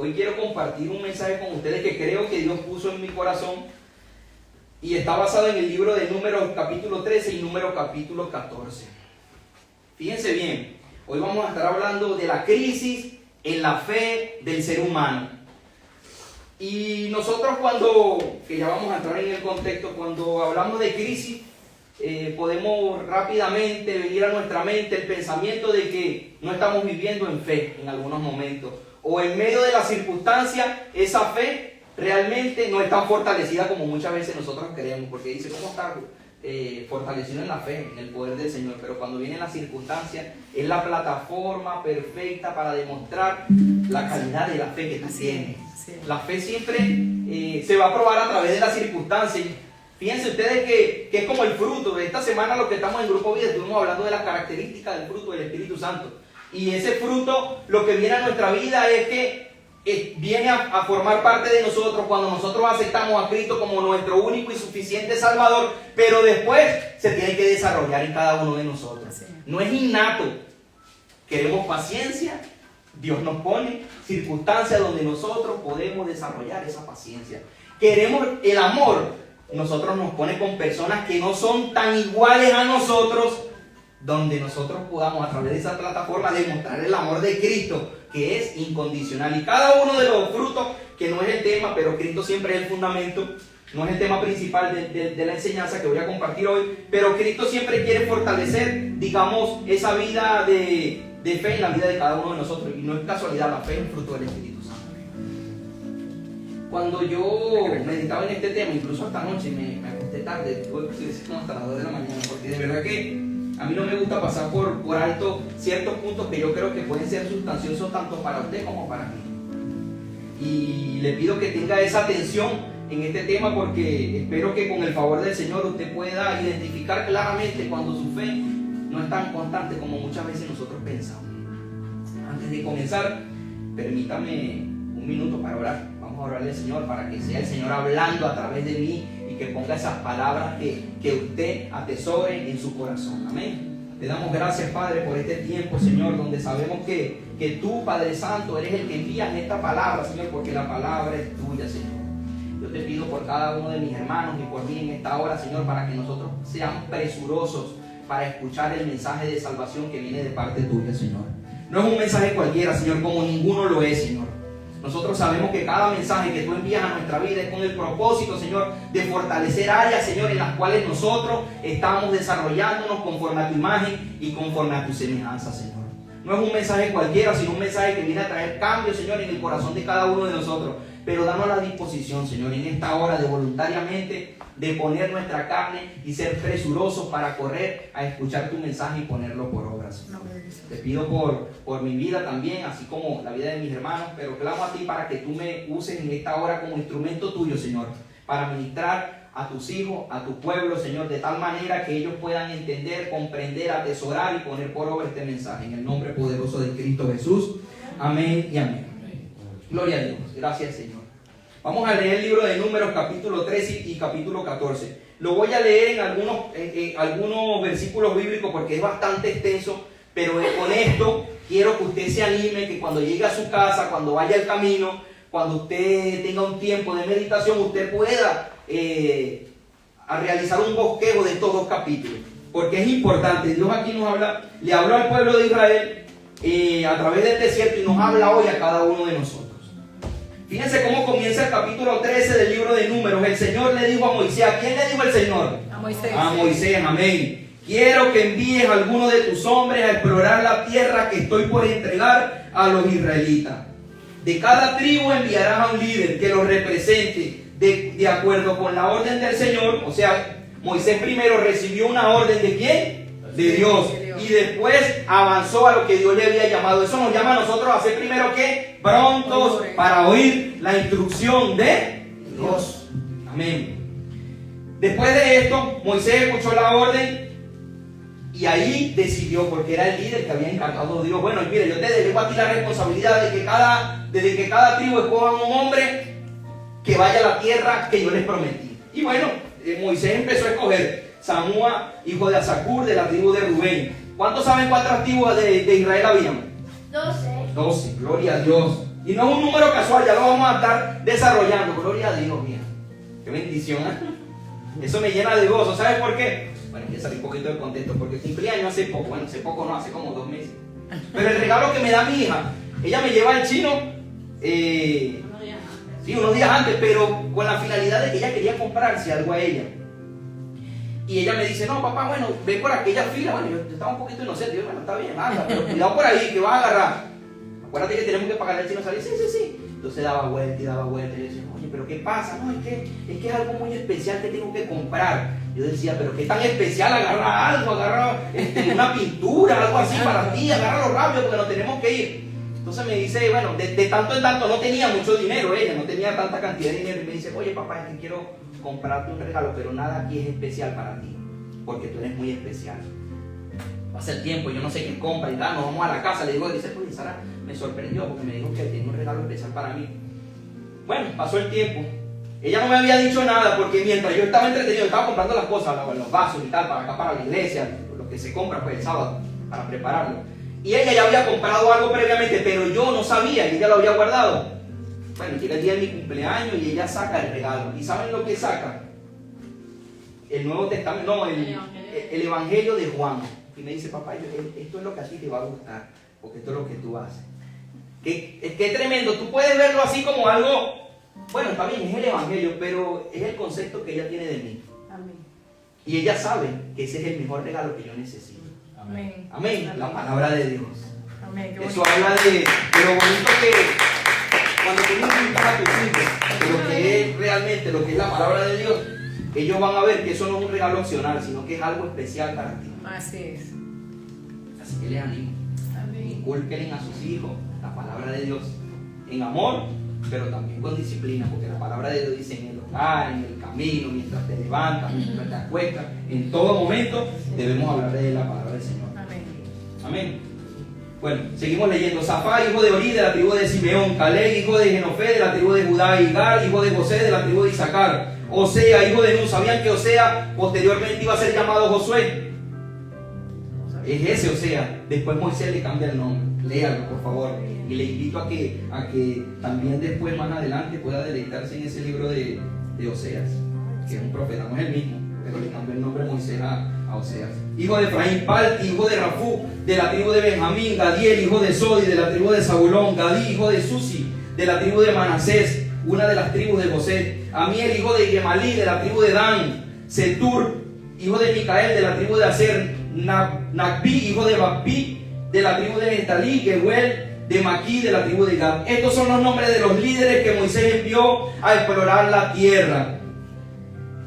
Hoy quiero compartir un mensaje con ustedes que creo que Dios puso en mi corazón y está basado en el libro de Números capítulo 13 y Números capítulo 14. Fíjense bien, hoy vamos a estar hablando de la crisis en la fe del ser humano. Y nosotros que ya vamos a entrar en el contexto, cuando hablamos de crisis, podemos rápidamente venir a nuestra mente el pensamiento de que no estamos viviendo en fe en algunos momentos. O en medio de las circunstancias, esa fe realmente no es tan fortalecida como muchas veces nosotros creemos. Porque dice, ¿cómo estar fortalecido en la fe, en el poder del Señor? Pero cuando vienen las circunstancias, es la plataforma perfecta para demostrar la calidad de la fe que tú tienes. La fe siempre se va a probar a través de las circunstancias. Fíjense ustedes que es como el fruto. Esta semana, lo que estamos en Grupo Vida, estuvimos hablando de las características del fruto del Espíritu Santo. Y ese fruto, lo que viene a nuestra vida es que viene a formar parte de nosotros cuando nosotros aceptamos a Cristo como nuestro único y suficiente Salvador, pero después se tiene que desarrollar en cada uno de nosotros. No es innato. Queremos paciencia, Dios nos pone circunstancias donde nosotros podemos desarrollar esa paciencia. Queremos el amor, nosotros nos pone con personas que no son tan iguales a nosotros, donde nosotros podamos a través de esa plataforma demostrar el amor de Cristo, que es incondicional. Y cada uno de los frutos, que no es el tema, pero Cristo siempre es el fundamento, no es el tema principal de la enseñanza que voy a compartir hoy, pero Cristo siempre quiere fortalecer, digamos, esa vida de fe en la vida de cada uno de nosotros. Y no es casualidad, la fe es el fruto del Espíritu Santo. Cuando yo meditaba en este tema, incluso esta noche me acosté tarde, tuve que decir como hasta las 2 de la mañana, porque de verdad que a mí no me gusta pasar por alto ciertos puntos que yo creo que pueden ser sustanciosos tanto para usted como para mí. Y le pido que tenga esa atención en este tema, porque espero que con el favor del Señor usted pueda identificar claramente cuando su fe no es tan constante como muchas veces nosotros pensamos. Antes de comenzar, permítame un minuto para orar. Vamos a orarle al Señor para que sea el Señor hablando a través de mí y que ponga esas palabras que usted atesore en su corazón. Amén. Te damos gracias, Padre, por este tiempo, Señor, donde sabemos que tú, Padre Santo, eres el que envías esta palabra, Señor, porque la palabra es tuya, Señor. Yo te pido por cada uno de mis hermanos y por mí en esta hora, Señor, para que nosotros seamos presurosos para escuchar el mensaje de salvación que viene de parte tuya, Señor. No es un mensaje cualquiera, Señor, como ninguno lo es, Señor. Nosotros sabemos que cada mensaje que tú envías a nuestra vida es con el propósito, Señor, de fortalecer áreas, Señor, en las cuales nosotros estamos desarrollándonos conforme a tu imagen y conforme a tu semejanza, Señor. No es un mensaje cualquiera, sino un mensaje que viene a traer cambio, Señor, en el corazón de cada uno de nosotros. Pero danos la disposición, Señor, en esta hora de voluntariamente de poner nuestra carne y ser presurosos para correr a escuchar tu mensaje y ponerlo por obra, Señor. Te pido por mi vida también, así como la vida de mis hermanos, pero clamo a ti para que tú me uses en esta hora como instrumento tuyo, Señor, para ministrar a tus hijos, a tu pueblo, Señor, de tal manera que ellos puedan entender, comprender, atesorar y poner por obra este mensaje. En el nombre poderoso de Cristo Jesús. Amén y amén. Gloria a Dios. Gracias, Señor. Vamos a leer el libro de Números capítulo 13 y capítulo 14. Lo voy a leer en algunos versículos bíblicos porque es bastante extenso, pero con esto quiero que usted se anime, que cuando llegue a su casa, cuando vaya al camino, cuando usted tenga un tiempo de meditación, usted pueda a realizar un bosquejo de estos 2 capítulos, porque es importante. Dios aquí nos habla, le habló al pueblo de Israel a través del desierto y nos habla hoy a cada uno de nosotros. Fíjense cómo comienza el capítulo 13 del libro de Números. El Señor le dijo a Moisés. ¿A quién le dijo el Señor? A Moisés. A Moisés, amén. Quiero que envíes a alguno de tus hombres a explorar la tierra que estoy por entregar a los israelitas. De cada tribu enviarás a un líder que los represente de acuerdo con la orden del Señor. O sea, Moisés primero recibió una orden ¿de quién? De Dios. Y después avanzó a lo que Dios le había llamado. Eso nos llama a nosotros a ser primero ¿qué? Prontos para oír la instrucción de Dios. Amén. Después de esto, Moisés escuchó la orden y ahí decidió, porque era el líder que había encargado Dios. Bueno, mire, yo te delego a ti la responsabilidad de que cada tribu escoja un hombre que vaya a la tierra que yo les prometí. Y bueno, Moisés empezó a escoger Samúa, hijo de Azacur, de la tribu de Rubén. ¿Cuántos saben cuántas tribus de Israel habían? 12. 12, gloria a Dios. Y no es un número casual, ya lo vamos a estar desarrollando. Gloria a Dios, mía. Qué bendición, ¿eh? Eso me llena de gozo. ¿Sabes por qué? Bueno, voy a salir un poquito del contexto, porque cumplí años hace poco. Bueno, hace poco no, hace como 2 meses. Pero el regalo que me da mi hija, ella me lleva al chino unos días antes, pero con la finalidad de que ella quería comprarse algo a ella. Y ella me dice, no papá, bueno, ve por aquella fila. Bueno, yo estaba un poquito inocente, yo, bueno, está bien, anda, pero cuidado por ahí, que vas a agarrar. Acuérdate que tenemos que pagar el chino salir. Sí, sí, sí. Entonces daba vuelta y daba vuelta. Y yo decía, oye, pero ¿qué pasa? No, es que es algo muy especial que tengo que comprar. Yo decía, pero ¿qué tan especial? Agarra algo, agarra una pintura, algo así para ti, agárralo rápido porque nos tenemos que ir. Entonces me dice, bueno, de tanto en tanto, no tenía mucho dinero ella, no tenía tanta cantidad de dinero. Y me dice, oye papá, es que quiero comprarte un regalo, pero nada aquí es especial para ti, porque tú eres muy especial. Pasa el tiempo, yo no sé qué compra y tal, nos vamos a la casa, le digo, dice, pues Sara, me sorprendió porque me dijo que tenía un regalo especial para mí. Bueno, pasó el tiempo. Ella no me había dicho nada porque mientras yo estaba entretenido, estaba comprando las cosas, los vasos y tal, para acá, para la iglesia, lo que se compra pues el sábado, para prepararlo. Y ella ya había comprado algo previamente, pero yo no sabía y ella lo había guardado. Bueno, llega el día de mi cumpleaños y ella saca el regalo. ¿Y saben lo que saca? El Nuevo Testamento, no, el Evangelio de Juan. Y me dice, papá, esto es lo que a ti te va a gustar, porque esto es lo que tú haces. Qué tremendo, tú puedes verlo así como algo, bueno, está bien, es el Evangelio, pero es el concepto que ella tiene de mí. Amén. Y ella sabe que ese es el mejor regalo que yo necesito. Amén. Amén, la palabra de Dios. Amén. Eso habla de lo bonito que cuando tú invitas a tus hijos, de lo que es realmente, lo que es la palabra de Dios, ellos van a ver que eso no es un regalo opcional, sino que es algo especial para ti. Así es. Así que les animo. Amén. Inculquen a sus hijos la palabra de Dios en amor, pero también con disciplina, porque la palabra de Dios dice en el hogar, en el camino, mientras te levantas, mientras te acuestas, en todo momento debemos hablar de la palabra del Señor. Amén. Amén. Bueno, seguimos leyendo. Zafá, hijo de Orí, de la tribu de Simeón. Caleb, hijo de Genofé, de la tribu de Judá. Igar, hijo de José, de la tribu de Isaacar. Osea, hijo de Nun. ¿Sabían que Osea posteriormente iba a ser llamado Josué? Es ese Osea. Después Moisés le cambia el nombre. Léalo, por favor. Y le invito a que también después, más adelante, pueda deleitarse en ese libro de Oseas, que es un profeta, no es el mismo, pero le cambió el nombre Moisés a Oseas. Hijo de Efraín, Palti, hijo de Rafú, de la tribu de Benjamín. Gadiel, hijo de Sodi, de la tribu de Zabulón. Gadí, hijo de Susi, de la tribu de Manasés, una de las tribus de José. Amiel, hijo de Gemalí, de la tribu de Dan. Setur, hijo de Micael, de la tribu de Aser. Nacbi, hijo de Bakbi, de la tribu de Nestalí. Gehuel, de Maquí, de la tribu de Gad. Estos son los nombres de los líderes que Moisés envió a explorar la tierra.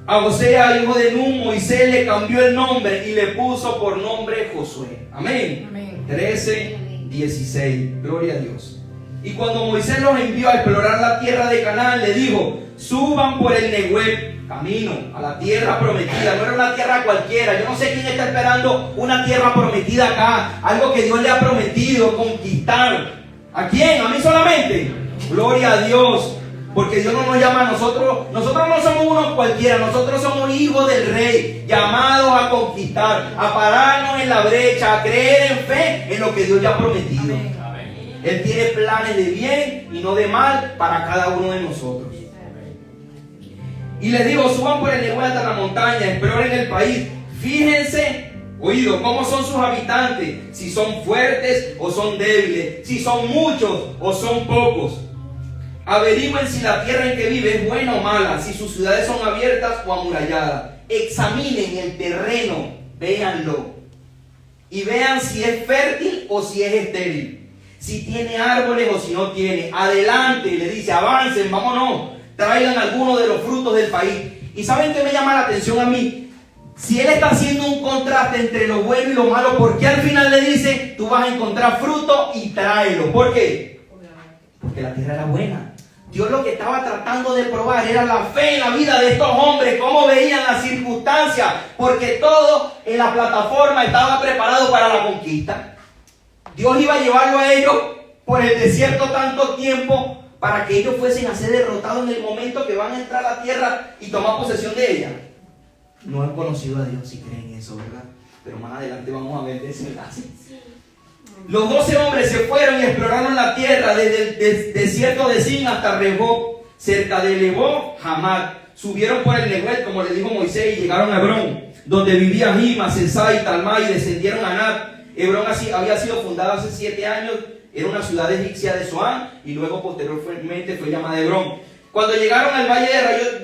A Osea, hijo de Nun, Moisés le cambió el nombre y le puso por nombre Josué. Amén. Amén. 13:16. Gloria a Dios. Y cuando Moisés los envió a explorar la tierra de Canaán, le dijo: suban por el Nehueb, camino a la tierra prometida. No era una tierra cualquiera. Yo no sé quién está esperando una tierra prometida acá. Algo que Dios le ha prometido conquistar. ¿A quién? ¿A mí solamente? Gloria a Dios. Porque Dios no nos llama a nosotros. Nosotros no somos unos cualquiera. Nosotros somos hijos del Rey, llamados a conquistar, a pararnos en la brecha, a creer en fe en lo que Dios ya ha prometido. Amén. Él tiene planes de bien y no de mal para cada uno de nosotros. Y les digo, suban por el Nehueb hasta la montaña, exploren el país, fíjense, oído, cómo son sus habitantes, si son fuertes o son débiles, si son muchos o son pocos. Averigüen si la tierra en que vive es buena o mala, si sus ciudades son abiertas o amuralladas. Examinen el terreno, véanlo, y vean si es fértil o si es estéril, si tiene árboles o si no tiene. Adelante, le dice, avancen, vámonos. Traigan algunos de los frutos del país. ¿Y saben qué me llama la atención a mí? Si él está haciendo un contraste entre lo bueno y lo malo, ¿por qué al final le dice, tú vas a encontrar fruto y tráelo? ¿Por qué? Porque la tierra era buena. Dios lo que estaba tratando de probar era la fe en la vida de estos hombres, cómo veían las circunstancias, porque todo en la plataforma estaba preparado para la conquista. Dios iba a llevarlo a ellos por el desierto tanto tiempo, para que ellos fuesen a ser derrotados en el momento que van a entrar a la tierra y tomar posesión de ella. No han conocido a Dios si creen eso, ¿verdad? Pero más adelante vamos a ver desenlace. Los 12 hombres se fueron y exploraron la tierra desde el desierto de Sin hasta Rehob, cerca de Lebo Hamad. Subieron por el Neguel, como le dijo Moisés, y llegaron a Hebrón, donde vivía Jima, Sesá y Talmai, y descendieron a Anat. Hebrón había sido fundada hace 7 años, era una ciudad egipcia de Zoán, y luego posteriormente fue llamada Hebrón. Cuando llegaron al valle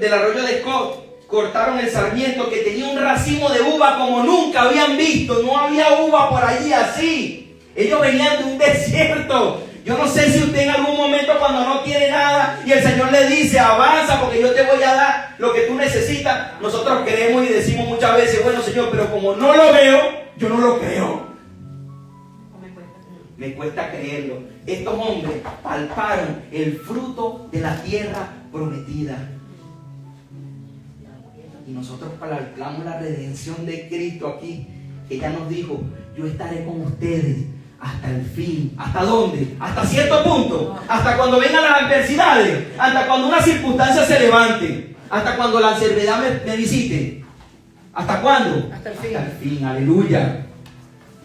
del arroyo de Escot, cortaron el sarmiento que tenía un racimo de uva como nunca habían visto. No había uva por allí así. Ellos venían de un desierto. Yo no sé si usted en algún momento, cuando no tiene nada y el Señor le dice avanza porque yo te voy a dar lo que tú necesitas, nosotros creemos y decimos muchas veces, bueno Señor, pero como no lo veo, yo no lo creo. Me cuesta creerlo. Estos hombres palparon el fruto de la tierra prometida. Y nosotros palpamos la redención de Cristo aquí, que ya nos dijo, yo estaré con ustedes hasta el fin. ¿Hasta dónde? Hasta cierto punto. Hasta cuando vengan las adversidades. Hasta cuando una circunstancia se levante. Hasta cuando la enfermedad me visite. ¿Hasta cuándo? Hasta el fin. Hasta el fin. Aleluya.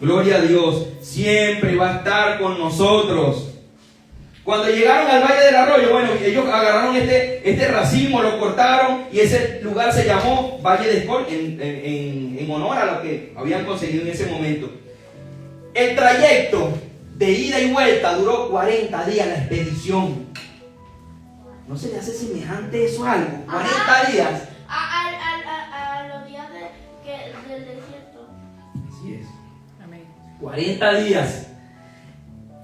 Gloria a Dios. Siempre va a estar con nosotros. Cuando llegaron al valle del arroyo, bueno, ellos agarraron este racimo, lo cortaron y ese lugar se llamó Valle de Escol en honor a lo que habían conseguido en ese momento. El trayecto de ida y vuelta duró 40 días la expedición. ¿No se le hace semejante eso a algo? 40 días. A los días del desierto. Así es. Amén. 40 días.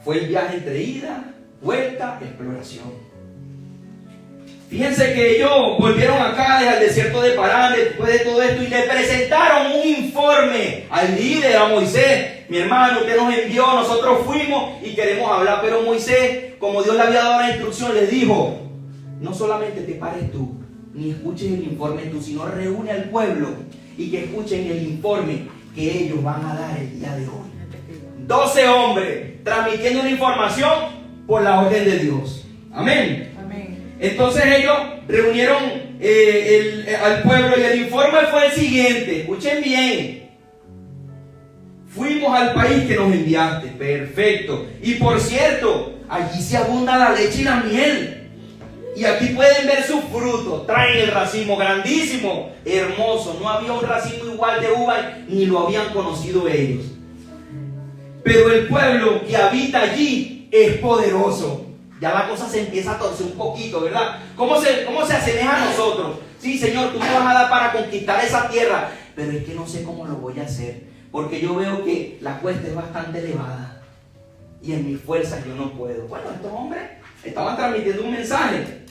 Fue el viaje entre ida, vuelta, exploración. Fíjense que ellos volvieron acá desde el desierto de Parán después de todo esto y le presentaron un informe al líder, a Moisés. Mi hermano, usted nos envió, nosotros fuimos y queremos hablar. Pero Moisés, como Dios le había dado la instrucción, les dijo, no solamente te pares tú, ni escuches el informe tú, sino reúne al pueblo y que escuchen el informe que ellos van a dar el día de hoy. 12 hombres transmitiendo una información por la orden de Dios. Amén. Amén. Entonces ellos reunieron al pueblo y el informe fue el siguiente. Escuchen bien. Fuimos al país que nos enviaste. Perfecto. Y por cierto, allí se abunda la leche y la miel. Y aquí pueden ver sus frutos. Traen el racimo grandísimo, hermoso. No había un racimo igual de uva, ni lo habían conocido ellos. Pero el pueblo que habita allí es poderoso. Ya la cosa se empieza a torcer un poquito, ¿verdad? ¿Cómo se asemeja a nosotros? Sí, Señor, tú me vas a dar para conquistar esa tierra, pero es que no sé cómo lo voy a hacer, porque yo veo que la cuesta es bastante elevada y en mis fuerzas yo no puedo. Bueno, estos hombres estaban transmitiendo un mensaje.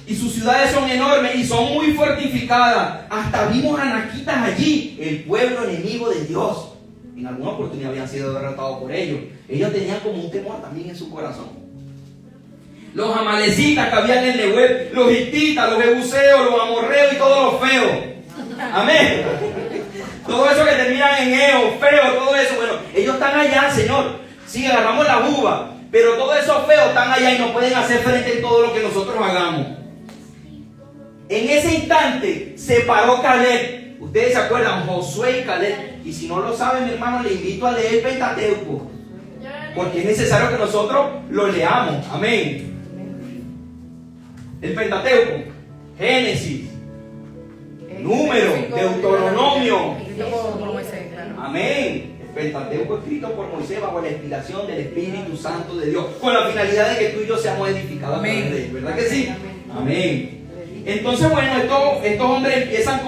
Y sus ciudades son enormes y son muy fortificadas. Hasta vimos anaquitas allí, el pueblo enemigo de Dios. En alguna oportunidad habían sido derrotados por ellos. Ellos tenían como un temor también en su corazón. Los amalecitas que habían en Nehuel, los hititas, los jebuseos, los amorreos y todos los feos. Amén. Todo eso que terminan en eo, feo, todo eso. Bueno, ellos están allá, Señor. Sí, agarramos la uva, pero todos esos feos están allá y no pueden hacer frente a todo lo que nosotros hagamos. En ese instante se paró Caleb. Ustedes se acuerdan, Josué y Caleb. Y si no lo saben, mi hermano, le invito a leer el Pentateuco, porque es necesario que nosotros lo leamos. Amén. El Pentateuco, Génesis, Número, Deuteronomio. Amén. El Pentateuco escrito por Moisés bajo la inspiración del Espíritu Santo de Dios, con la finalidad de que tú y yo seamos edificados. Amén. ¿Verdad que sí? Amén. Entonces, bueno, estos hombres empiezan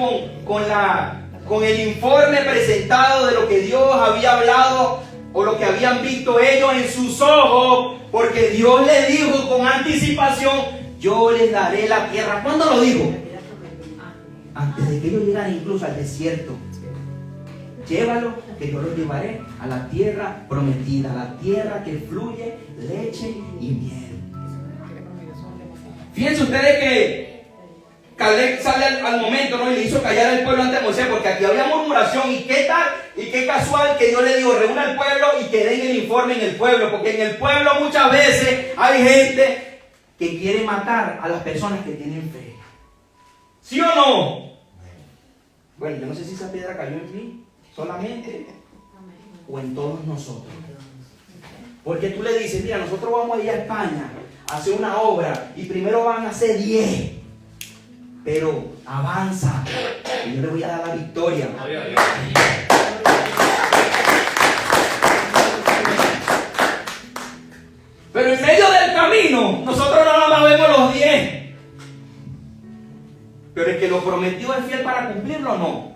con el informe presentado de lo que Dios había hablado o lo que habían visto ellos en sus ojos, porque Dios les dijo con anticipación, yo les daré la tierra. ¿Cuándo lo dijo? Antes de que ellos llegaran incluso al desierto. Llévalo, que yo los llevaré a la tierra prometida, la tierra que fluye leche y miel. Fíjense ustedes que Caleb sale al momento, ¿no? Y le hizo callar al pueblo ante Moisés, porque aquí había murmuración. Y qué tal, y qué casual que Dios le dijo, reúna al pueblo y que den el informe en el pueblo, porque en el pueblo muchas veces hay gente que quiere matar a las personas que tienen fe. ¿Sí o no? Bueno, yo no sé si esa piedra cayó en mí solamente. o en todos nosotros. Porque tú le dices, mira, nosotros vamos a ir a España a hacer una obra y primero van a hacer 10, pero avanza y yo le voy a dar la victoria. Pero en medio del camino, nosotros no nada más vemos los 10. Pero el que lo prometió es fiel para cumplirlo, ¿no?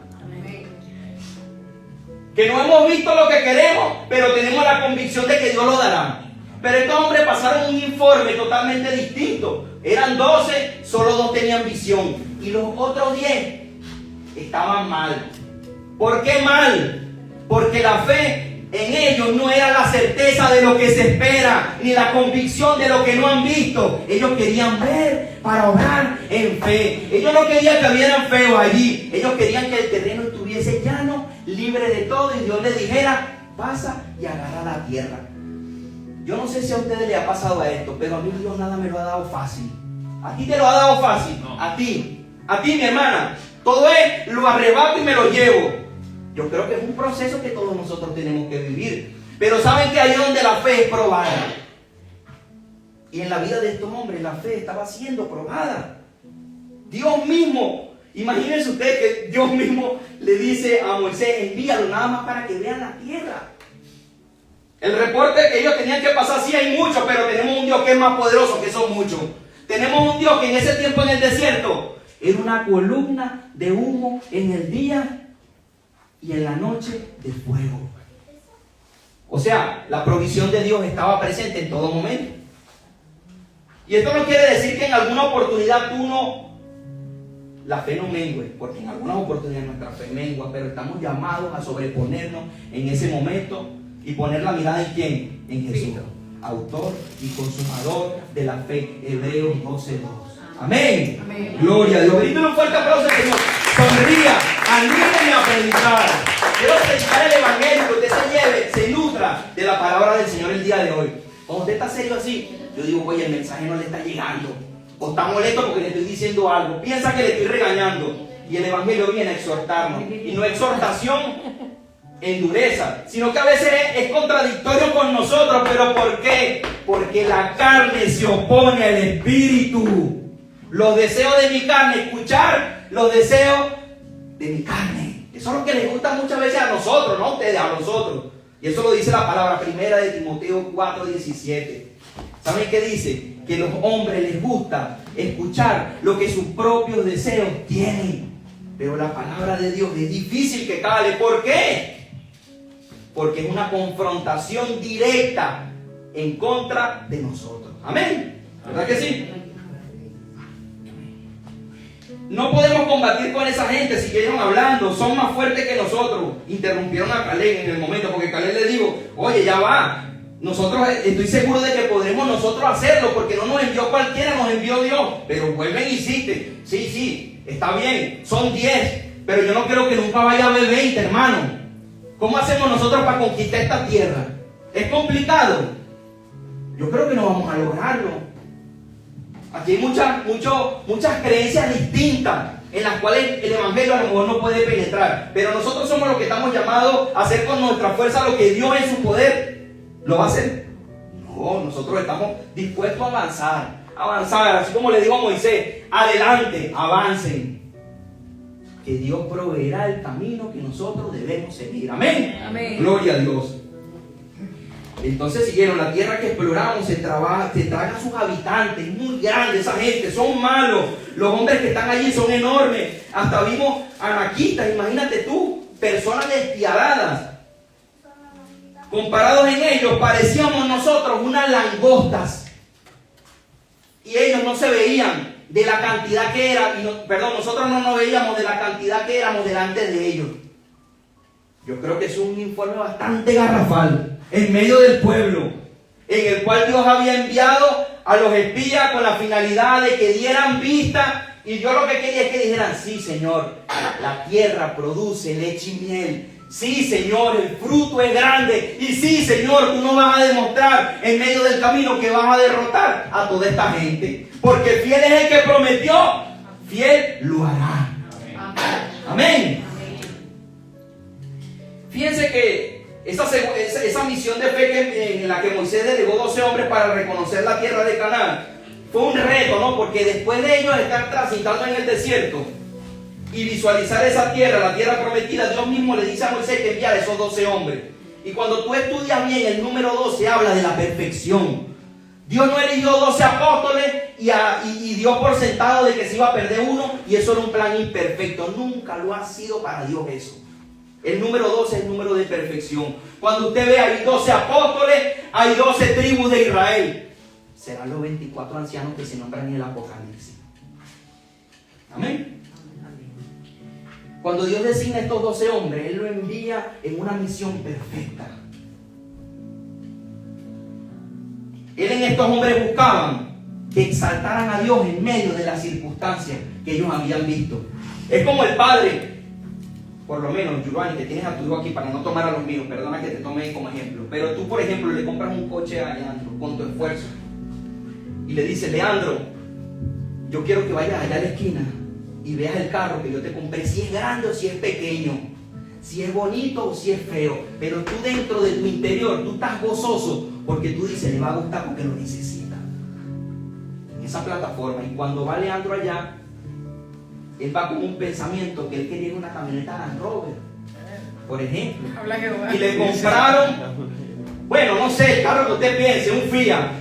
Que no hemos visto lo que queremos, pero tenemos la convicción de que Dios lo dará. Pero estos hombres pasaron un informe totalmente distinto. Eran 12, solo 2 tenían visión. Y los otros 10 estaban mal. ¿Por qué mal? Porque la fe en ellos no era la certeza de lo que se espera, ni la convicción de lo que no han visto. Ellos querían ver para obrar en fe. Ellos no querían que hubieran feo allí. Ellos querían que el terreno estuviese llano, libre de todo, y Dios les dijera, pasa y agarra la tierra. Yo no sé si a ustedes les ha pasado esto, pero a mí Dios nada me lo ha dado fácil. ¿A ti te lo ha dado fácil? No. A ti, mi hermana. Todo es, lo arrebato y me lo llevo. Yo creo que es un proceso que todos nosotros tenemos que vivir. Pero saben que ahí es donde la fe es probada. Y en la vida de estos hombres la fe estaba siendo probada. Dios mismo, imagínense ustedes que Dios mismo le dice a Moisés, envíalo nada más para que vean la tierra. El reporte que ellos tenían que pasar, sí hay muchos, pero tenemos un Dios que es más poderoso que esos muchos. Tenemos un Dios que en ese tiempo en el desierto era una columna de humo en el día y en la noche de fuego. O sea, la provisión de Dios estaba presente en todo momento. Y esto no quiere decir que en alguna oportunidad la fe no mengue, porque en algunas oportunidades nuestra fe mengua, pero estamos llamados a sobreponernos en ese momento y poner la mirada en ¿quién? En Jesús, autor y consumador de la fe. Hebreos 12:2. Amén. Amén. Gloria a Dios. Bendito un fuerte aplauso al Señor. Sonría, anímeme a predicar. Quiero predicar el evangelio, que usted se lleve, se nutra de la palabra del Señor el día de hoy. Cuando usted está serio así, yo digo, oye, el mensaje no le está llegando. O está molesto porque le estoy diciendo algo. Piensa que le estoy regañando. Y el evangelio viene a exhortarnos. Y no exhortación en dureza, sino que a veces es contradictorio con nosotros. ¿Pero por qué? Porque la carne se opone al espíritu. Los deseos de mi carne, escuchar los deseos de mi carne. Eso es lo que les gusta muchas veces a nosotros, no a ustedes, a nosotros. Y eso lo dice la palabra primera de Timoteo 4:17. ¿Saben qué dice? Que a los hombres les gusta escuchar lo que sus propios deseos tienen. Pero la palabra de Dios es difícil que cale. ¿Por qué? Porque es una confrontación directa en contra de nosotros. Amén. ¿Verdad que sí? No podemos combatir con esa gente. Siguieron hablando, son más fuertes que nosotros. Interrumpieron a Caleb en el momento, porque Caleb le dijo, oye, ya va. Nosotros, estoy seguro de que podremos nosotros hacerlo, porque no nos envió cualquiera, nos envió Dios. Pero vuelven y insisten. Sí, está bien, son 10, pero yo no creo que nunca vaya a haber 20, hermano. ¿Cómo hacemos nosotros para conquistar esta tierra? ¿Es complicado? Yo creo que no vamos a lograrlo. Aquí hay muchas creencias distintas en las cuales el evangelio a lo mejor no puede penetrar. Pero nosotros somos los que estamos llamados a hacer con nuestra fuerza lo que Dios en su poder lo va a hacer. No, nosotros estamos dispuestos a avanzar, así como le digo a Moisés, adelante, avancen. Que Dios proveerá el camino que nosotros debemos seguir. Amén. Amén. Gloria a Dios. Entonces siguieron, la tierra que exploramos se traga a sus habitantes, muy grande esa gente, son malos, los hombres que están allí son enormes, hasta vimos anaquitas, imagínate tú, personas despiadadas, comparados en ellos parecíamos nosotros unas langostas, y ellos no se veían de la cantidad que era, nosotros no nos veíamos de la cantidad que éramos delante de ellos. Yo creo que es un informe bastante garrafal en medio del pueblo, en el cual Dios había enviado a los espías con la finalidad de que dieran vista, y yo lo que quería es que dijeran, sí, Señor, la tierra produce leche y miel, sí, Señor, el fruto es grande, y sí, Señor, tú nos vas a demostrar en medio del camino que vas a derrotar a toda esta gente, porque fiel es el que prometió, fiel lo hará. Amén. Fíjense que esa misión de fe en la que Moisés delegó 12 hombres para reconocer la tierra de Canaán, fue un reto, ¿no? Porque después de ellos estar transitando en el desierto y visualizar esa tierra, la tierra prometida, Dios mismo le dice a Moisés que enviara esos 12 hombres. Y cuando tú estudias bien, el número 12 habla de la perfección. Dios no eligió 12 apóstoles y dio por sentado de que se iba a perder uno, y eso era un plan imperfecto. Nunca lo ha sido para Dios eso. El número 12 es el número de perfección. Cuando usted ve, hay 12 apóstoles, hay 12 tribus de Israel. Serán los 24 ancianos que se nombran en el Apocalipsis. Amén. Cuando Dios designa estos 12 hombres, Él lo envía en una misión perfecta. Él en estos hombres buscaban que exaltaran a Dios en medio de las circunstancias que ellos habían visto. Es como el padre, por lo menos, Giovanni, que tienes a tu hijo aquí para no tomar a los míos, perdona que te tome como ejemplo, pero tú, por ejemplo, le compras un coche a Leandro con tu esfuerzo y le dices: Leandro, yo quiero que vayas allá a la esquina y veas el carro que yo te compré, si es grande o si es pequeño, si es bonito o si es feo, pero tú dentro de tu interior, tú estás gozoso porque tú dices: le va a gustar porque lo necesita. En esa plataforma. Y cuando va Leandro allá, él va con un pensamiento que él quería una camioneta Land Rover, por ejemplo. Habla Jehová. Y le compraron, bueno, no sé, el carro que usted piense, un Fiat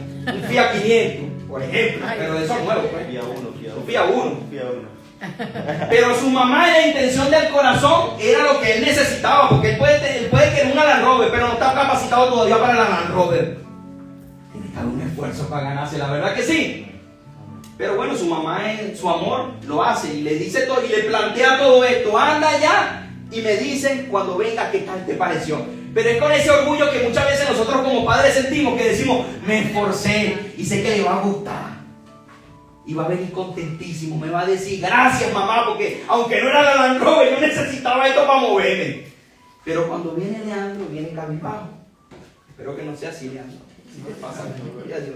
500, por ejemplo, pero de esos nuevos, pues. Un Fiat Uno. Pero su mamá, en la intención del corazón, era lo que él necesitaba, porque él puede querer una Land Rover, pero no está capacitado todavía para la Land Rover. Tiene que haber un esfuerzo para ganarse, la verdad que sí. Pero bueno, su mamá en su amor lo hace y le dice todo y le plantea todo esto: anda allá y me dicen cuando venga qué tal te pareció. Pero es con ese orgullo que muchas veces nosotros como padres sentimos, que decimos: me esforcé y sé que le va a gustar. Y va a venir contentísimo, me va a decir: gracias mamá, porque aunque no era la Land Rover, yo necesitaba esto para moverme. Pero cuando viene Leandro, viene cabizbajo. Espero que no sea así, Leandro. Si te pasa,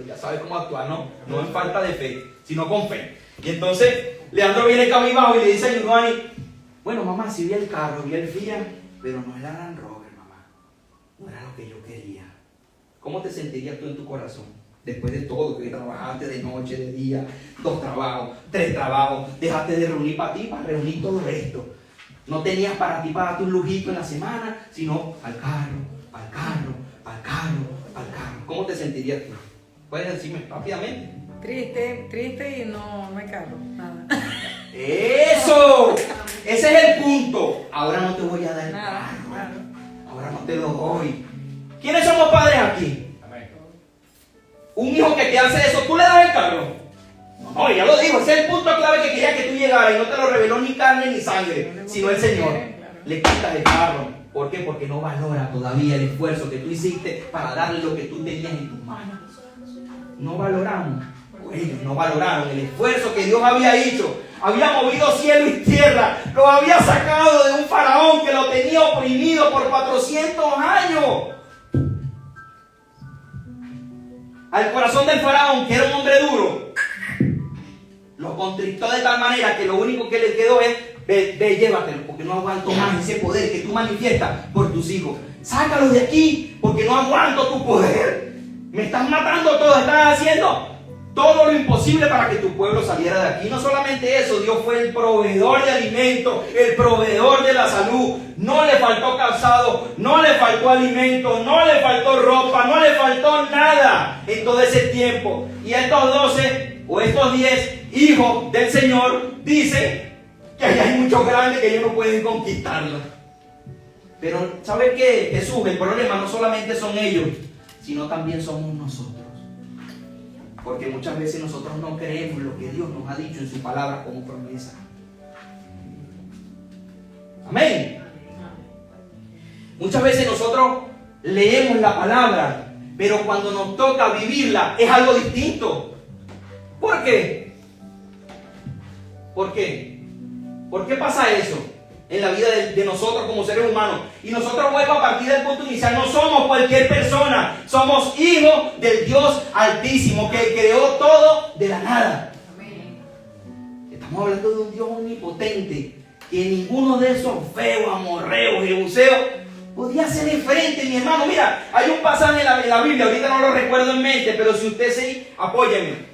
ya sabes cómo actuar, ¿no? No en falta de fe, sino con fe. Y entonces Leandro viene cabizbajo y le dice a Giovanni: bueno mamá, sí vi el carro, vi el Fiat, pero no es la Land Rover, mamá. No era lo que yo quería. ¿Cómo te sentirías tú en tu corazón? Después de todo, que trabajaste de noche, de día, 2 trabajos, 3 trabajos, dejaste de reunir para ti, para reunir todo esto. No tenías para ti, para tu lujito en la semana, sino al carro, al carro, al carro, al carro. ¿Cómo te sentirías tú? Puedes decirme rápidamente. Triste y no hay carro, nada. ¡Eso! Ese es el punto. Ahora no te voy a dar el Nada, carro. claro. Ahora no te lo doy. ¿Quiénes somos padres aquí? Un hijo que te hace eso, ¿tú le das el carro? No, ya lo dijo, ese es el punto clave que quería que tú llegaras, y no te lo reveló ni carne ni sangre, sino el Señor. Le quitas el carro. ¿Por qué? Porque no valora todavía el esfuerzo que tú hiciste para darle lo que tú tenías en tus manos. No valoramos. Ellos no valoraron el esfuerzo que Dios había hecho. Había movido cielo y tierra. Lo había sacado de un faraón que lo tenía oprimido por 400 años. Al corazón del faraón, que era un hombre duro, lo contristó de tal manera que lo único que le quedó es: ve, llévatelo, porque no aguanto más ese poder que tú manifiestas por tus hijos. Sácalos de aquí, porque no aguanto tu poder. Me estás matando todo, estás haciendo todo lo imposible para que tu pueblo saliera de aquí. No solamente eso, Dios fue el proveedor de alimento, el proveedor de la salud. No le faltó calzado, no le faltó alimento, no le faltó ropa, no le faltó nada en todo ese tiempo. Y estos 12 o estos 10 hijos del Señor dicen que hay muchos grandes que ellos no pueden conquistarlo. Pero ¿sabe qué, Jesús? El problema no solamente son ellos, sino también somos nosotros. Porque muchas veces nosotros no creemos lo que Dios nos ha dicho en su palabra como promesa. Amén. Muchas veces nosotros leemos la palabra, pero cuando nos toca vivirla es algo distinto. ¿Por qué? ¿Por qué? ¿Por qué pasa eso en la vida de nosotros como seres humanos? Y nosotros, vuelvo a partir del punto inicial, no somos cualquier persona, somos hijos del Dios Altísimo, que creó todo de la nada. Estamos hablando de un Dios omnipotente, que ninguno de esos feos, amorreos, jebuseos Podía ser de frente, mi hermano. Mira, hay un pasaje en la Biblia, ahorita no lo recuerdo en mente, pero si usted sí, apóyeme.